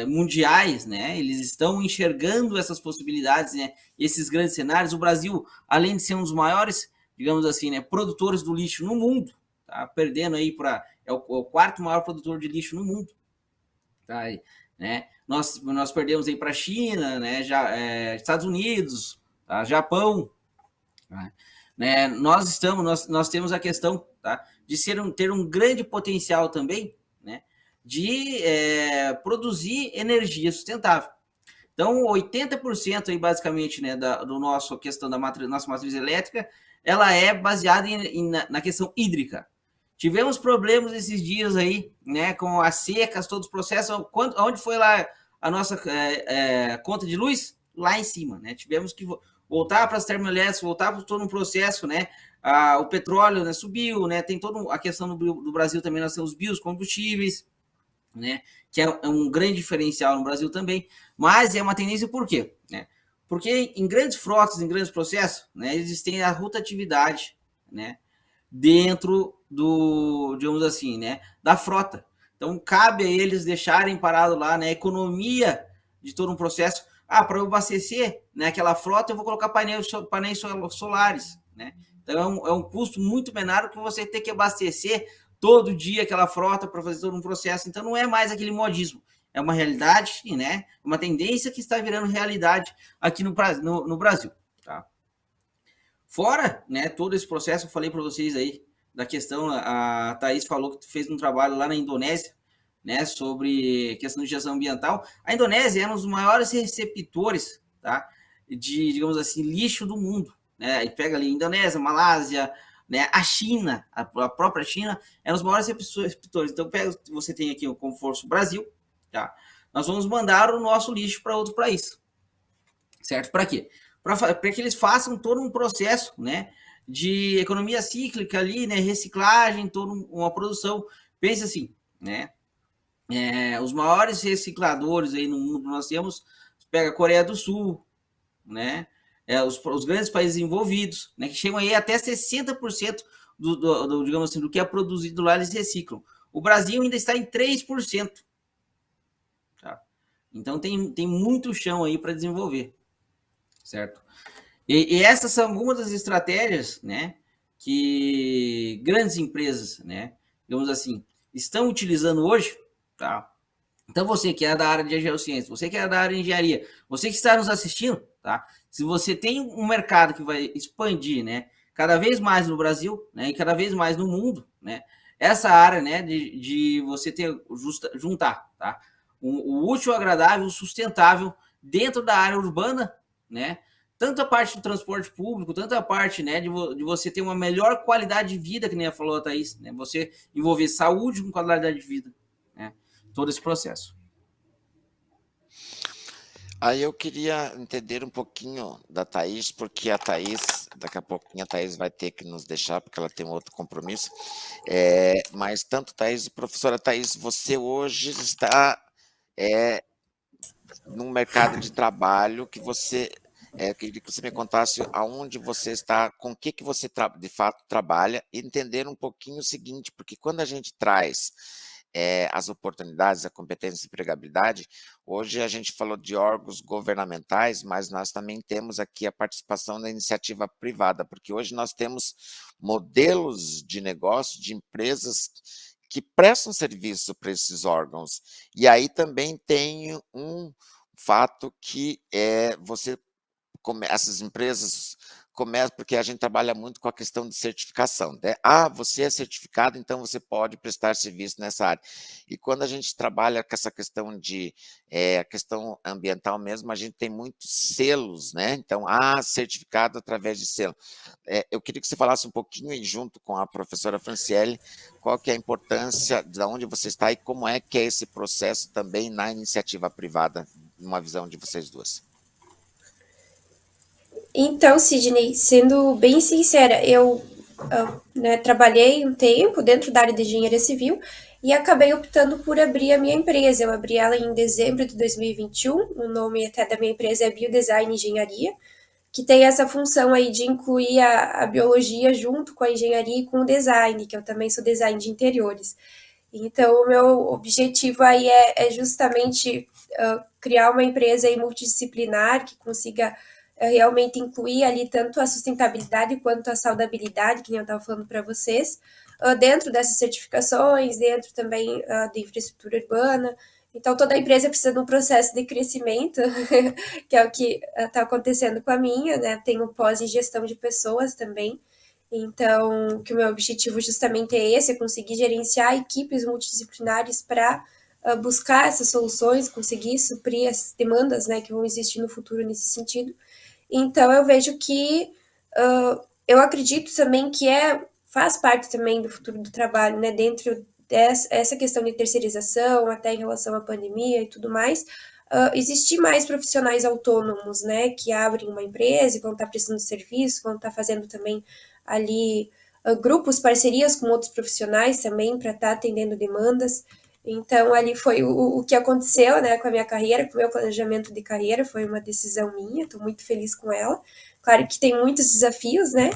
mundiais, né, eles estão enxergando essas possibilidades, né, esses grandes cenários. O Brasil, além de ser um dos maiores, digamos assim, né, produtores do lixo no mundo, tá perdendo aí para o quarto maior produtor de lixo no mundo, tá? Né? Nós perdemos aí para a China, né? Estados Unidos, tá? Japão, tá? Né? Nós temos a questão, tá? De ter um grande potencial também, né? De produzir energia sustentável. Então, 80% aí, basicamente, né, do nosso questão da nossa matriz elétrica, ela é baseada na questão hídrica. Tivemos problemas esses dias aí, né, com as secas, todos os processos. Onde foi lá a nossa conta de luz? Lá em cima, né? Tivemos que voltar para as termoelétricas, voltar para todo um processo, né? O petróleo, né, subiu, né? Tem toda a questão do Brasil também, nós temos biocombustíveis, né? Que é um grande diferencial no Brasil também. Mas é uma tendência por quê? Né? Porque em grandes frotas, em grandes processos, né, eles têm a rotatividade, né? Dentro digamos assim, né, da frota. Então, cabe a eles deixarem parado lá, né, economia de todo um processo. Para eu abastecer, né, aquela frota, eu vou colocar painéis solares, né? Então, é um custo muito menor que você ter que abastecer todo dia aquela frota para fazer todo um processo. Então, não é mais aquele modismo. É uma realidade, né, uma tendência que está virando realidade aqui no Brasil. Tá? Fora, né, todo esse processo, eu falei para vocês aí, da questão, a Thaís falou que fez um trabalho lá na Indonésia, né, sobre questão de gestão ambiental. A Indonésia é um dos maiores receptores, tá, de, digamos assim, lixo do mundo. Né? E pega ali Indonésia, Malásia, né? A China, a própria China, é um dos maiores receptores. Então, você tem aqui como força o Brasil, tá? Nós vamos mandar o nosso lixo para outro país, certo? Para quê? Para que eles façam todo um processo, né, de economia cíclica ali, né, reciclagem, toda uma produção. Pense assim, né? Os maiores recicladores aí no mundo nós temos, pega a Coreia do Sul, né? Os grandes países envolvidos, né, que chegam aí até 60% digamos assim, do que é produzido lá, eles reciclam. O Brasil ainda está em 3%. Tá? Então tem muito chão aí para desenvolver, certo? E essas são algumas das estratégias, né, que grandes empresas, né, digamos assim, estão utilizando hoje, tá? Então, você que é da área de geociência, você que é da área de engenharia, você que está nos assistindo, tá? Se você tem um mercado que vai expandir, né, cada vez mais no Brasil, né, e cada vez mais no mundo, né, essa área, né, de você ter juntar, tá? O útil, agradável, o sustentável dentro da área urbana, né? Tanto a parte do transporte público, tanto a parte, né, de você ter uma melhor qualidade de vida, que nem falou a Thaís, né? Você envolver saúde com qualidade de vida, né? Todo esse processo. Aí eu queria entender um pouquinho da Thaís, porque a Thaís, daqui a pouquinho a Thaís vai ter que nos deixar, porque ela tem um outro compromisso. Mas tanto Thaís, professora Thaís, você hoje está num mercado de trabalho que você queria que você me contasse aonde você está, com o que você de fato trabalha, e entender um pouquinho o seguinte, porque quando a gente traz as oportunidades, a competência e empregabilidade, hoje a gente falou de órgãos governamentais, mas nós também temos aqui a participação da iniciativa privada, porque hoje nós temos modelos de negócio de empresas que prestam serviço para esses órgãos. E aí também tem um fato que essas empresas começam, porque a gente trabalha muito com a questão de certificação, né? Você é certificado, então você pode prestar serviço nessa área. E quando a gente trabalha com essa questão de a questão ambiental mesmo, a gente tem muitos selos, né? Então, certificado através de selo. Eu queria que você falasse um pouquinho, e junto com a professora Franciele, qual que é a importância de onde você está e como é que é esse processo também na iniciativa privada, numa visão de vocês duas. Então, Sidney, sendo bem sincera, eu trabalhei um tempo dentro da área de engenharia civil e acabei optando por abrir a minha empresa. Eu abri ela em dezembro de 2021, o nome até da minha empresa é Biodesign Engenharia, que tem essa função aí de incluir a biologia junto com a engenharia e com o design, que eu também sou design de interiores. Então, o meu objetivo aí é justamente criar uma empresa aí multidisciplinar que consiga realmente incluir ali tanto a sustentabilidade quanto a saudabilidade, que nem eu estava falando para vocês, dentro dessas certificações, dentro também da infraestrutura urbana. Então, toda a empresa precisa de um processo de crescimento, que é o que está acontecendo com a minha, né? Tenho pós em gestão de pessoas também. Então, que o meu objetivo justamente é esse, é conseguir gerenciar equipes multidisciplinares para buscar essas soluções, conseguir suprir as demandas, né, que vão existir no futuro nesse sentido. Então, eu vejo que eu acredito também que faz parte também do futuro do trabalho, né, dentro dessa questão de terceirização, até em relação à pandemia e tudo mais, existir mais profissionais autônomos, né, que abrem uma empresa e vão estar prestando serviço, vão estar fazendo também ali grupos, parcerias com outros profissionais também para estar atendendo demandas. Então, ali foi o que aconteceu, né, com a minha carreira, com o meu planejamento de carreira, foi uma decisão minha, estou muito feliz com ela. Claro que tem muitos desafios, né?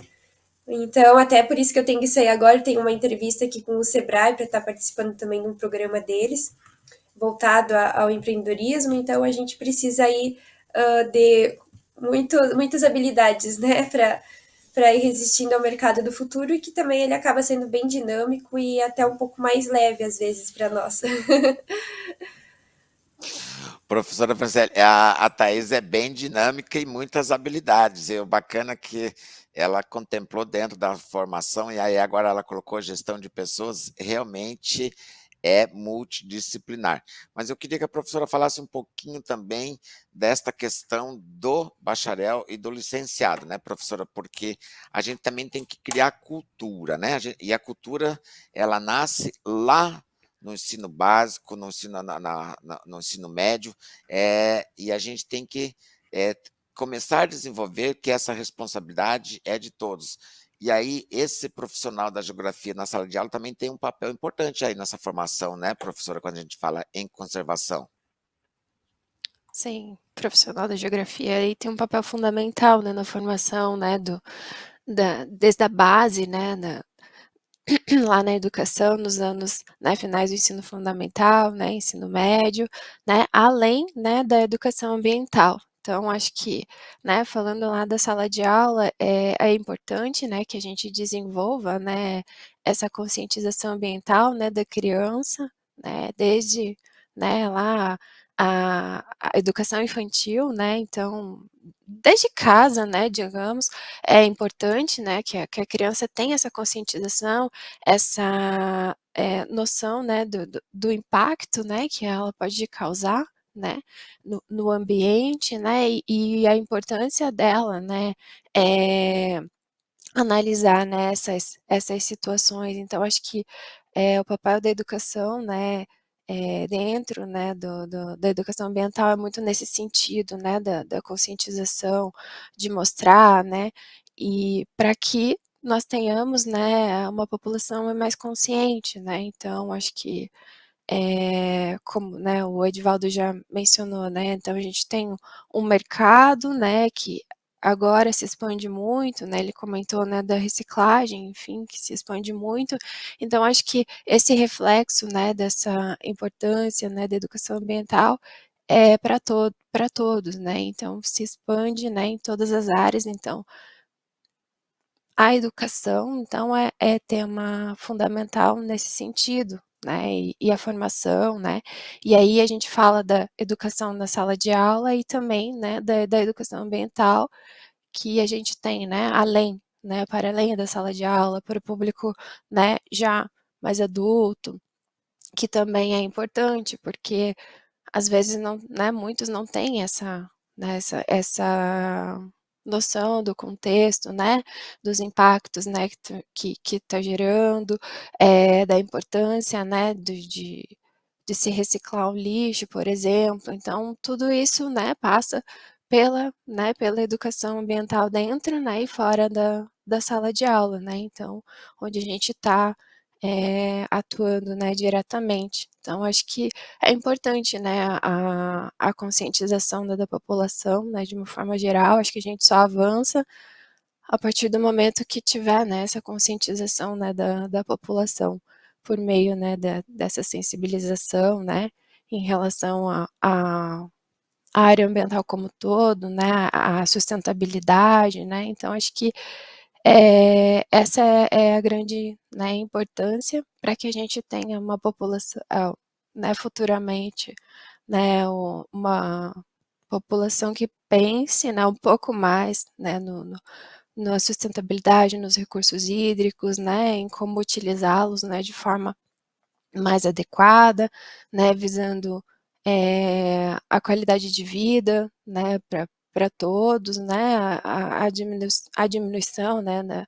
Então, até por isso que eu tenho que sair agora, tem uma entrevista aqui com o Sebrae para estar participando também de um programa deles, voltado ao empreendedorismo, então a gente precisa aí de muitas habilidades, né, para ir resistindo ao mercado do futuro e que também ele acaba sendo bem dinâmico e até um pouco mais leve, às vezes, para nós. Professora Franciele, a Thaís é bem dinâmica e muitas habilidades. O bacana que ela contemplou dentro da formação, e aí agora ela colocou gestão de pessoas, realmente é multidisciplinar. Mas eu queria que a professora falasse um pouquinho também desta questão do bacharel e do licenciado, né, professora? Porque a gente também tem que criar cultura, né? E a cultura, ela nasce lá no ensino básico, no ensino, no ensino médio, e a gente tem que começar a desenvolver que essa responsabilidade é de todos. E aí, esse profissional da geografia na sala de aula também tem um papel importante aí nessa formação, né, professora, quando a gente fala em conservação. Sim, profissional da geografia aí tem um papel fundamental, né, na formação, né, desde a base, né, lá na educação, nos anos, né, finais do ensino fundamental, né, ensino médio, né, além, né, da educação ambiental. Então, acho que, né, falando lá da sala de aula, é importante, né, que a gente desenvolva, né, essa conscientização ambiental, né, da criança, né, desde, né, lá a educação infantil, né, então, desde casa, né, digamos, é importante, né, que a criança tenha essa conscientização, essa noção, né, do impacto, né, que ela pode causar, né, no ambiente, né, e a importância dela, né, analisar, né, essas situações. Então acho que, o papel da educação, né, dentro, né, da educação ambiental é muito nesse sentido, né, da conscientização, de mostrar, né, e para que nós tenhamos, né, uma população mais consciente, né. Então acho que, como, né, o Edivaldo já mencionou, né, então a gente tem um mercado, né, que agora se expande muito, né, ele comentou, né, da reciclagem, enfim, que se expande muito, então acho que esse reflexo, né, dessa importância, né, da educação ambiental é para todos, né, então se expande, né, em todas as áreas, então a educação, então, é tema fundamental nesse sentido, né, e a formação, né, e aí a gente fala da educação na sala de aula e também, né, da educação ambiental que a gente tem, né, além, né, para além da sala de aula, para o público, né, já mais adulto, que também é importante, porque às vezes não, né, muitos não têm essa, né, essa noção do contexto, né, dos impactos, né, que tá gerando, da importância, né, de se reciclar o lixo, por exemplo. Então, tudo isso, né, passa pela educação ambiental dentro, né, e fora da sala de aula, né. Então, onde a gente está atuando, né, diretamente. Então acho que é importante, né, a conscientização da população, né, de uma forma geral, acho que a gente só avança a partir do momento que tiver, né, essa conscientização, né, da população, por meio, né, dessa sensibilização, né, em relação a área ambiental como todo, né, a sustentabilidade, né, então acho que, essa é a grande, né, importância para que a gente tenha uma população, né, futuramente, né, uma população que pense, né, um pouco mais, né, na sustentabilidade, nos recursos hídricos, né, em como utilizá-los, né, de forma mais adequada, né, visando, a qualidade de vida, né, para todos, né, a diminuição, né,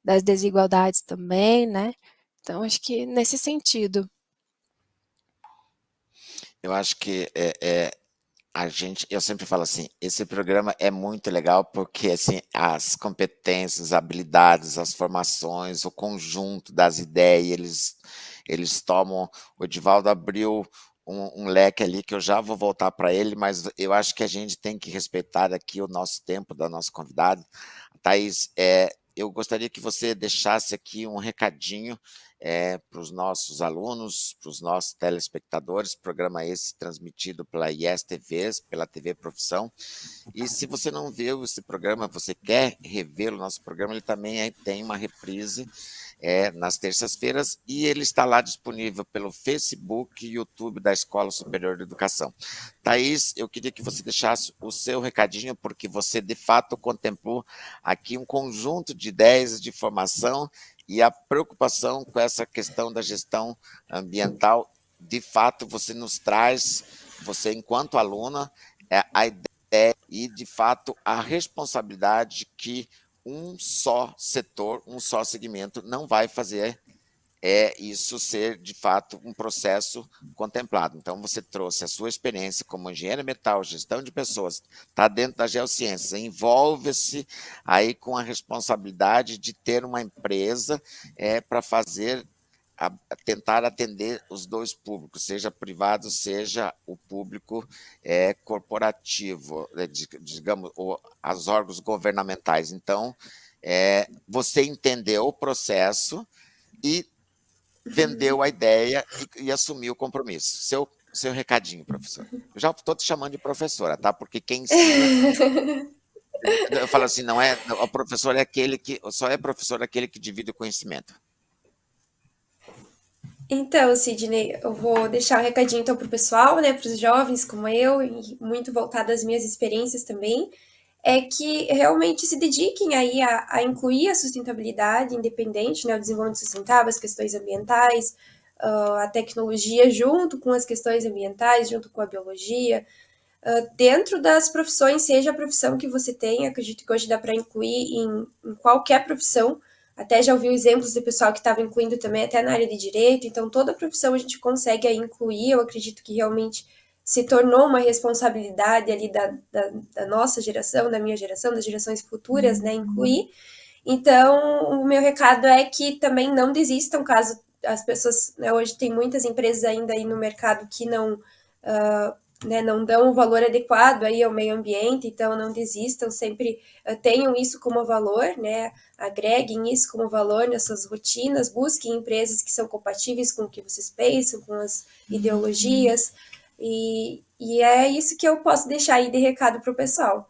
das desigualdades também, né. Então acho que nesse sentido. Eu acho que eu sempre falo assim, esse programa é muito legal porque assim, as competências, habilidades, as formações, o conjunto das ideias, eles tomam. O Edivaldo abriu um leque ali que eu já vou voltar para ele, mas eu acho que a gente tem que respeitar aqui o nosso tempo da nossa convidada. Thaís, eu gostaria que você deixasse aqui um recadinho para os nossos alunos, para os nossos telespectadores, programa esse transmitido pela IES TV, pela TV Profissão. E se você não viu esse programa, você quer rever o nosso programa, ele também tem uma reprise nas terças-feiras e ele está lá disponível pelo Facebook e YouTube da Escola Superior de Educação. Thaís, eu queria que você deixasse o seu recadinho, porque você de fato contemplou aqui um conjunto de ideias de formação e a preocupação com essa questão da gestão ambiental, de fato, você nos traz, você enquanto aluna, a ideia e, de fato, a responsabilidade que um só setor, um só segmento não vai fazer isso ser, de fato, um processo contemplado. Então, você trouxe a sua experiência como engenheiro metal, gestão de pessoas, está dentro da geociência, envolve-se aí com a responsabilidade de ter uma empresa para fazer, tentar atender os dois públicos, seja privado, seja o público corporativo, digamos, os órgãos governamentais. Então, você entendeu o processo e vendeu a ideia e assumiu o compromisso. Seu recadinho, professor. Eu já estou te chamando de professora, tá? Porque quem ensina, eu falo assim, não é, o professor é aquele que, só é professor aquele que divide o conhecimento. Então, Sidney, eu vou deixar um recadinho então para o pessoal, né, para os jovens como eu, e muito voltado às minhas experiências também, é que realmente se dediquem aí a incluir a sustentabilidade independente, né, o desenvolvimento sustentável, as questões ambientais, a tecnologia junto com as questões ambientais, junto com a biologia, dentro das profissões, seja a profissão que você tem, acredito que hoje dá para incluir em qualquer profissão. Até já ouvi exemplos de pessoal que estava incluindo também até na área de direito, então toda profissão a gente consegue aí incluir. Eu acredito que realmente se tornou uma responsabilidade ali da nossa geração, da minha geração, das gerações futuras, né, incluir. Então, o meu recado é que também não desistam, caso as pessoas, né, hoje tem muitas empresas ainda aí no mercado que né, não dão o valor adequado aí ao meio ambiente, então não desistam, sempre tenham isso como valor, né, agreguem isso como valor nas suas rotinas, busquem empresas que são compatíveis com o que vocês pensam, com as ideologias, e é isso que eu posso deixar aí de recado para o pessoal.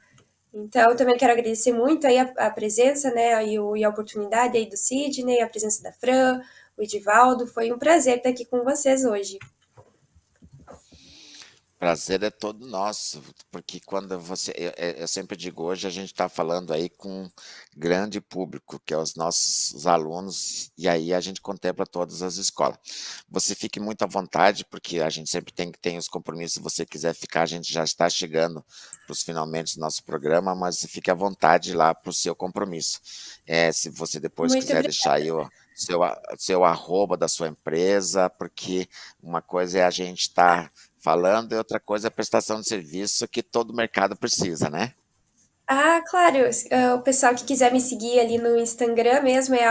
Então, eu também quero agradecer muito aí a presença, né, e a oportunidade aí do Sidney, a presença da Fran, o Edivaldo, foi um prazer estar aqui com vocês hoje. Prazer é todo nosso, porque quando eu sempre digo, hoje a gente está falando aí com um grande público, que é os nossos alunos, e aí a gente contempla todas as escolas. Você fique muito à vontade, porque a gente sempre tem os compromissos, se você quiser ficar, a gente já está chegando para os finalmente do nosso programa, mas fique à vontade lá para o seu compromisso. Se você depois Muito quiser obrigada. deixar aí o seu arroba da sua empresa, porque uma coisa é a gente estar falando e outra coisa é a prestação de serviço que todo mercado precisa, né? Ah, claro. O pessoal que quiser me seguir ali no Instagram mesmo é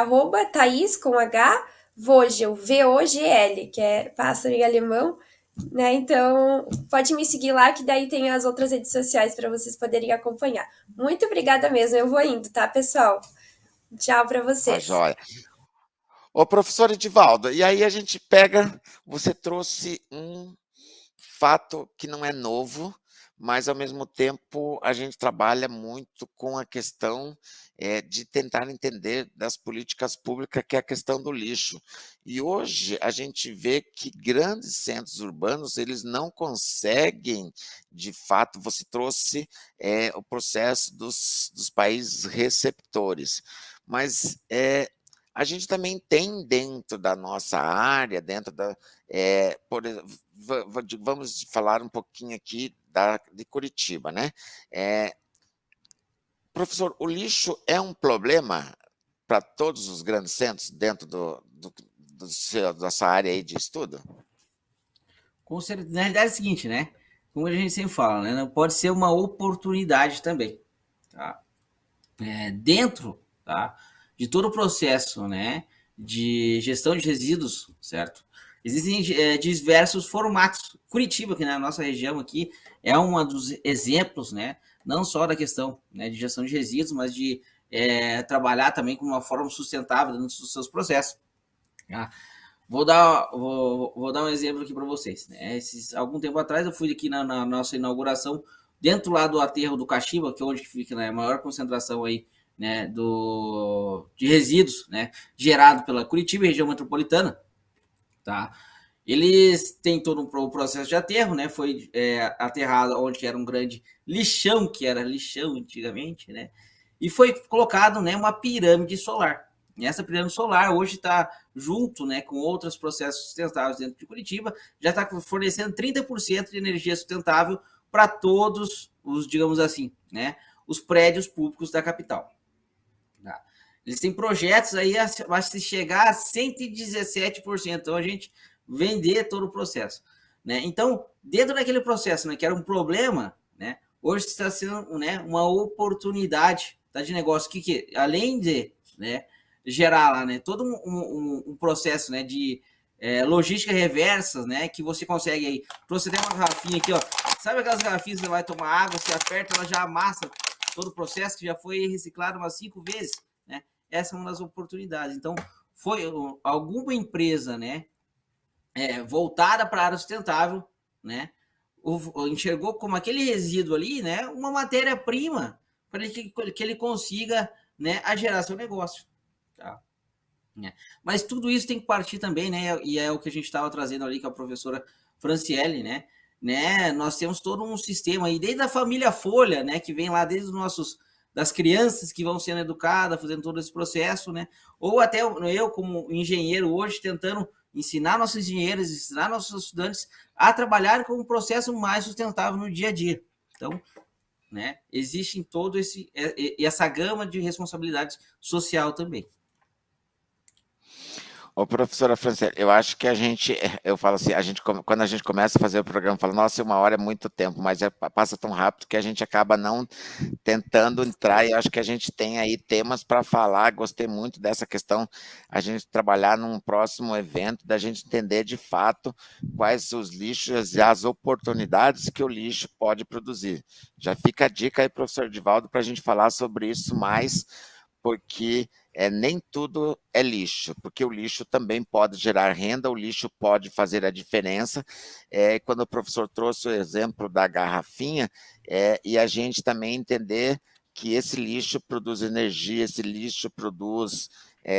@Thaís com H, Vogel, Vogl, que é pássaro em alemão, né? Então, pode me seguir lá, que daí tem as outras redes sociais para vocês poderem acompanhar. Muito obrigada mesmo. Eu vou indo, tá, pessoal? Tchau para Tá vocês. joia. Ô, professor Edivaldo, e aí a gente pega, você trouxe um fato que não é novo, mas ao mesmo tempo a gente trabalha muito com a questão de tentar entender das políticas públicas, que é a questão do lixo. E hoje a gente vê que grandes centros urbanos eles não conseguem, de fato, você trouxe o processo dos países receptores, mas a gente também tem dentro da nossa área, dentro da, vamos falar um pouquinho aqui de Curitiba, né? Professor, o lixo é um problema para todos os grandes centros dentro da sua área aí de estudo? Com certeza, na realidade é o seguinte, né? Como a gente sempre fala, né? Não pode ser uma oportunidade também, tá? Dentro, tá, de todo o processo, né, de gestão de resíduos, certo? Existem diversos formatos. Curitiba, que na nossa região aqui, é um dos exemplos, né, não só da questão, né, de gestão de resíduos, mas de trabalhar também com uma forma sustentável dentro dos seus processos. Tá? Vou dar um exemplo aqui para vocês. Né? Algum tempo atrás eu fui aqui na nossa inauguração, dentro lá do aterro do Caxiba, que é onde fica, né, a maior concentração aí, né, de resíduos, né, gerado pela Curitiba, região metropolitana. Tá? Eles têm todo um processo de aterro, né? Foi aterrado onde era um grande lixão, que era lixão antigamente, né? E foi colocado, né, uma pirâmide solar. E essa pirâmide solar hoje está junto, né, com outros processos sustentáveis dentro de Curitiba, já está fornecendo 30% de energia sustentável para todos os, digamos assim, né, os prédios públicos da capital. Tá? Eles têm projetos aí a se chegar a 117%, então a gente vender todo o processo. Né? Então, dentro daquele processo, né, que era um problema, né, hoje está sendo, né, uma oportunidade, tá, de negócio que além de, né, gerar lá, né, todo um processo, né, de logística reversa, né, que você consegue aí, você tem uma garrafinha aqui, ó, sabe aquelas garrafinhas que você vai tomar água, você aperta, ela já amassa todo o processo, que já foi reciclado umas 5 vezes, né? Essa é uma das oportunidades. Então, foi alguma empresa, né, voltada para a área sustentável, né, enxergou como aquele resíduo ali, né, uma matéria-prima para que ele consiga, né, a gerar seu negócio. Tá? Mas tudo isso tem que partir também, né, e é o que a gente estava trazendo ali com a professora Franciele, né, nós temos todo um sistema aí, desde a família Folha, né, que vem lá desde os nossos, das crianças que vão sendo educadas, fazendo todo esse processo, né, ou até eu como engenheiro hoje tentando ensinar nossos engenheiros, ensinar nossos estudantes a trabalhar com um processo mais sustentável no dia a dia. Então, né, existe em todo essa gama de responsabilidade social também. Ô, professora Franciele, eu acho que eu falo assim, quando a gente começa a fazer o programa, fala, nossa, 1 hora é muito tempo, mas passa tão rápido que a gente acaba não tentando entrar, e acho que a gente tem aí temas para falar. Gostei muito dessa questão, a gente trabalhar num próximo evento, da gente entender de fato quais os lixos e as oportunidades que o lixo pode produzir. Já fica a dica aí, professor Edivaldo, para a gente falar sobre isso mais, porque nem tudo é lixo, porque o lixo também pode gerar renda, o lixo pode fazer a diferença. Quando o professor trouxe o exemplo da garrafinha, e a gente também entender que esse lixo produz energia, esse lixo produz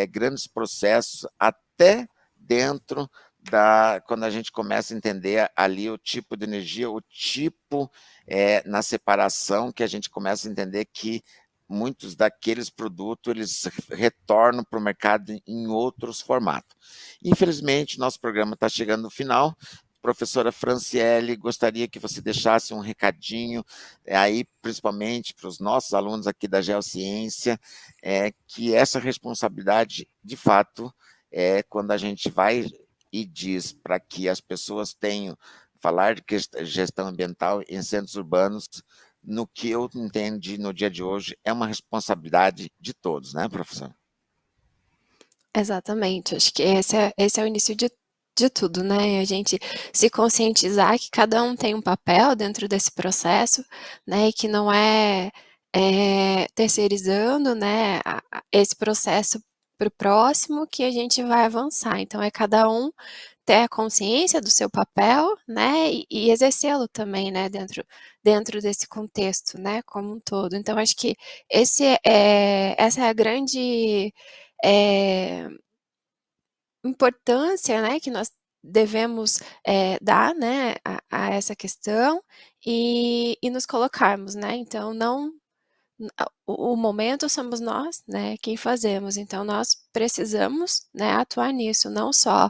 grandes processos, até dentro quando a gente começa a entender ali o tipo de energia, o tipo na separação, que a gente começa a entender que muitos daqueles produtos eles retornam para o mercado em outros formatos. Infelizmente, nosso programa está chegando no final. Professora Franciele, gostaria que você deixasse um recadinho aí, principalmente para os nossos alunos aqui da Geociência, que essa responsabilidade, de fato, quando a gente vai e diz para que as pessoas tenham, falar de gestão ambiental em centros urbanos, no que eu entendi no dia de hoje, é uma responsabilidade de todos, né, professor? Exatamente, acho que esse é o início de tudo, né, a gente se conscientizar que cada um tem um papel dentro desse processo, né, e que não terceirizando, né, esse processo para o próximo que a gente vai avançar. Então é cada um ter a consciência do seu papel, né, e exercê-lo também, né, dentro desse contexto, né, como um todo. Então acho que essa é a grande importância, né, que nós devemos dar, né, a essa questão e nos colocarmos, né. Então não o momento somos nós, né, quem fazemos, então nós precisamos, né, atuar nisso, não só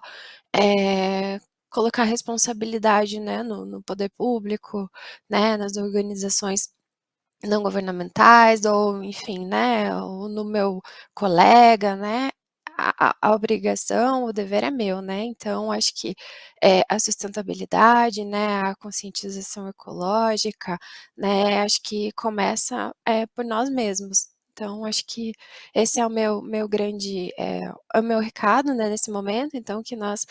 colocar responsabilidade, né, no poder público, né, nas organizações não governamentais ou enfim, né, ou no meu colega, né, a obrigação, o dever é meu, né, então acho que, a sustentabilidade, né, a conscientização ecológica, né, acho que começa, por nós mesmos. Então acho que esse é o meu grande, é o meu recado, né, nesse momento, então que nós,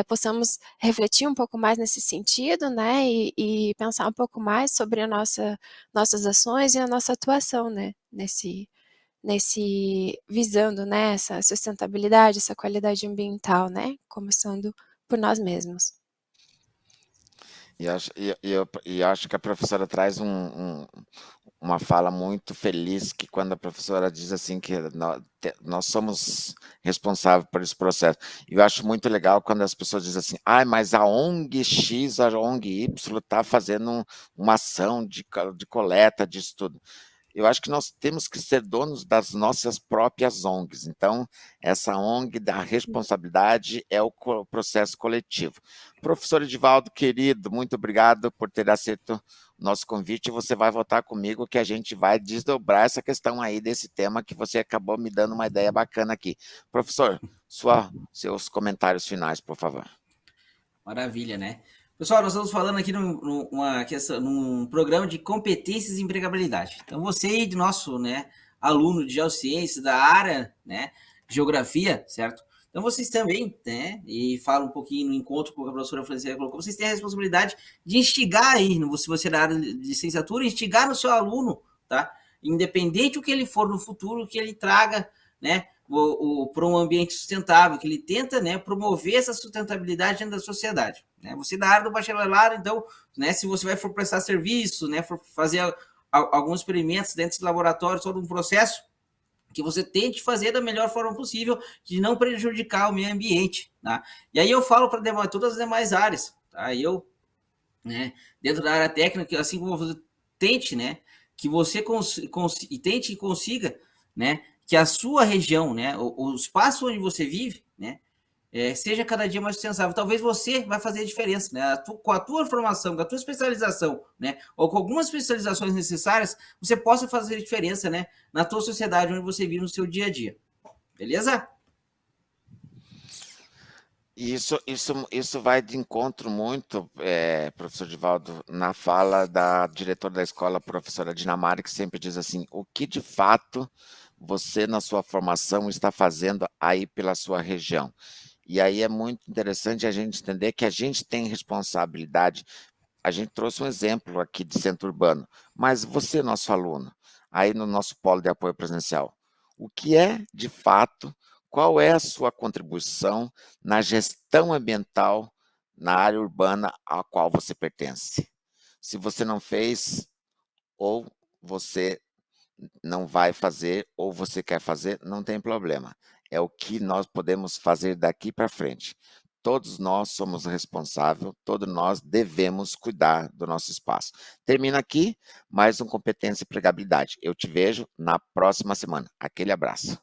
possamos refletir um pouco mais nesse sentido, né, e pensar um pouco mais sobre nossas ações e a nossa atuação, né, visando, né, essa sustentabilidade, essa qualidade ambiental, né, começando por nós mesmos. E acho que a professora traz uma fala muito feliz, que quando a professora diz assim que nós somos responsáveis por esse processo. E eu acho muito legal quando as pessoas dizem assim, mas a ONG X, a ONG Y está fazendo uma ação de coleta disso tudo. eu acho que nós temos que ser donos das nossas próprias ONGs. Então, essa ONG da responsabilidade é o processo coletivo. Professor Edivaldo, querido, muito obrigado por ter aceito o nosso convite. Você vai votar comigo que a gente vai desdobrar essa questão aí desse tema que você acabou me dando uma ideia bacana aqui. Professor, seus comentários finais, por favor. Maravilha, né? Pessoal, nós estamos falando aqui num programa de competências e empregabilidade. Então, você de nosso, né, aluno de geociência, da área, né, geografia, certo? Então, vocês também, né, e fala um pouquinho no encontro com a professora Franciele colocou, vocês têm a responsabilidade de instigar aí, se você é da área de licenciatura, instigar no seu aluno, tá? Independente do que ele for no futuro, que ele traga, né, para um ambiente sustentável, que ele tenta, né, promover essa sustentabilidade dentro da sociedade. Né? Você da área do bacharelado, então, né, se você for prestar serviço, né, for fazer alguns experimentos dentro do laboratório, todo um processo, que você tente fazer da melhor forma possível, de não prejudicar o meio ambiente. Tá? E aí eu falo para todas as demais áreas. Tá? Eu, né, dentro da área técnica, assim como você tente, né, que você tente e consiga, né, que a sua região, né, o espaço onde você vive, né, seja cada dia mais sustentável. Talvez você vai fazer a diferença, né? Com a tua formação, com a tua especialização, né, ou com algumas especializações necessárias, você possa fazer a diferença, né, na tua sociedade onde você vive no seu dia a dia. Beleza? Isso vai de encontro muito, professor Edivaldo, na fala da diretora da escola, professora Dinamarca, que sempre diz assim, o que de fato você, na sua formação, está fazendo aí pela sua região. E aí é muito interessante a gente entender que a gente tem responsabilidade. A gente trouxe um exemplo aqui de centro urbano, mas você, nosso aluno, aí no nosso polo de apoio presencial, o que é, de fato, qual é a sua contribuição na gestão ambiental na área urbana a qual você pertence? Se você não fez, ou você não vai fazer, ou você quer fazer, não tem problema. É o que nós podemos fazer daqui para frente. Todos nós somos responsáveis, todos nós devemos cuidar do nosso espaço. Termina aqui mais um Competência e Empregabilidade. Eu te vejo na próxima semana. Aquele abraço.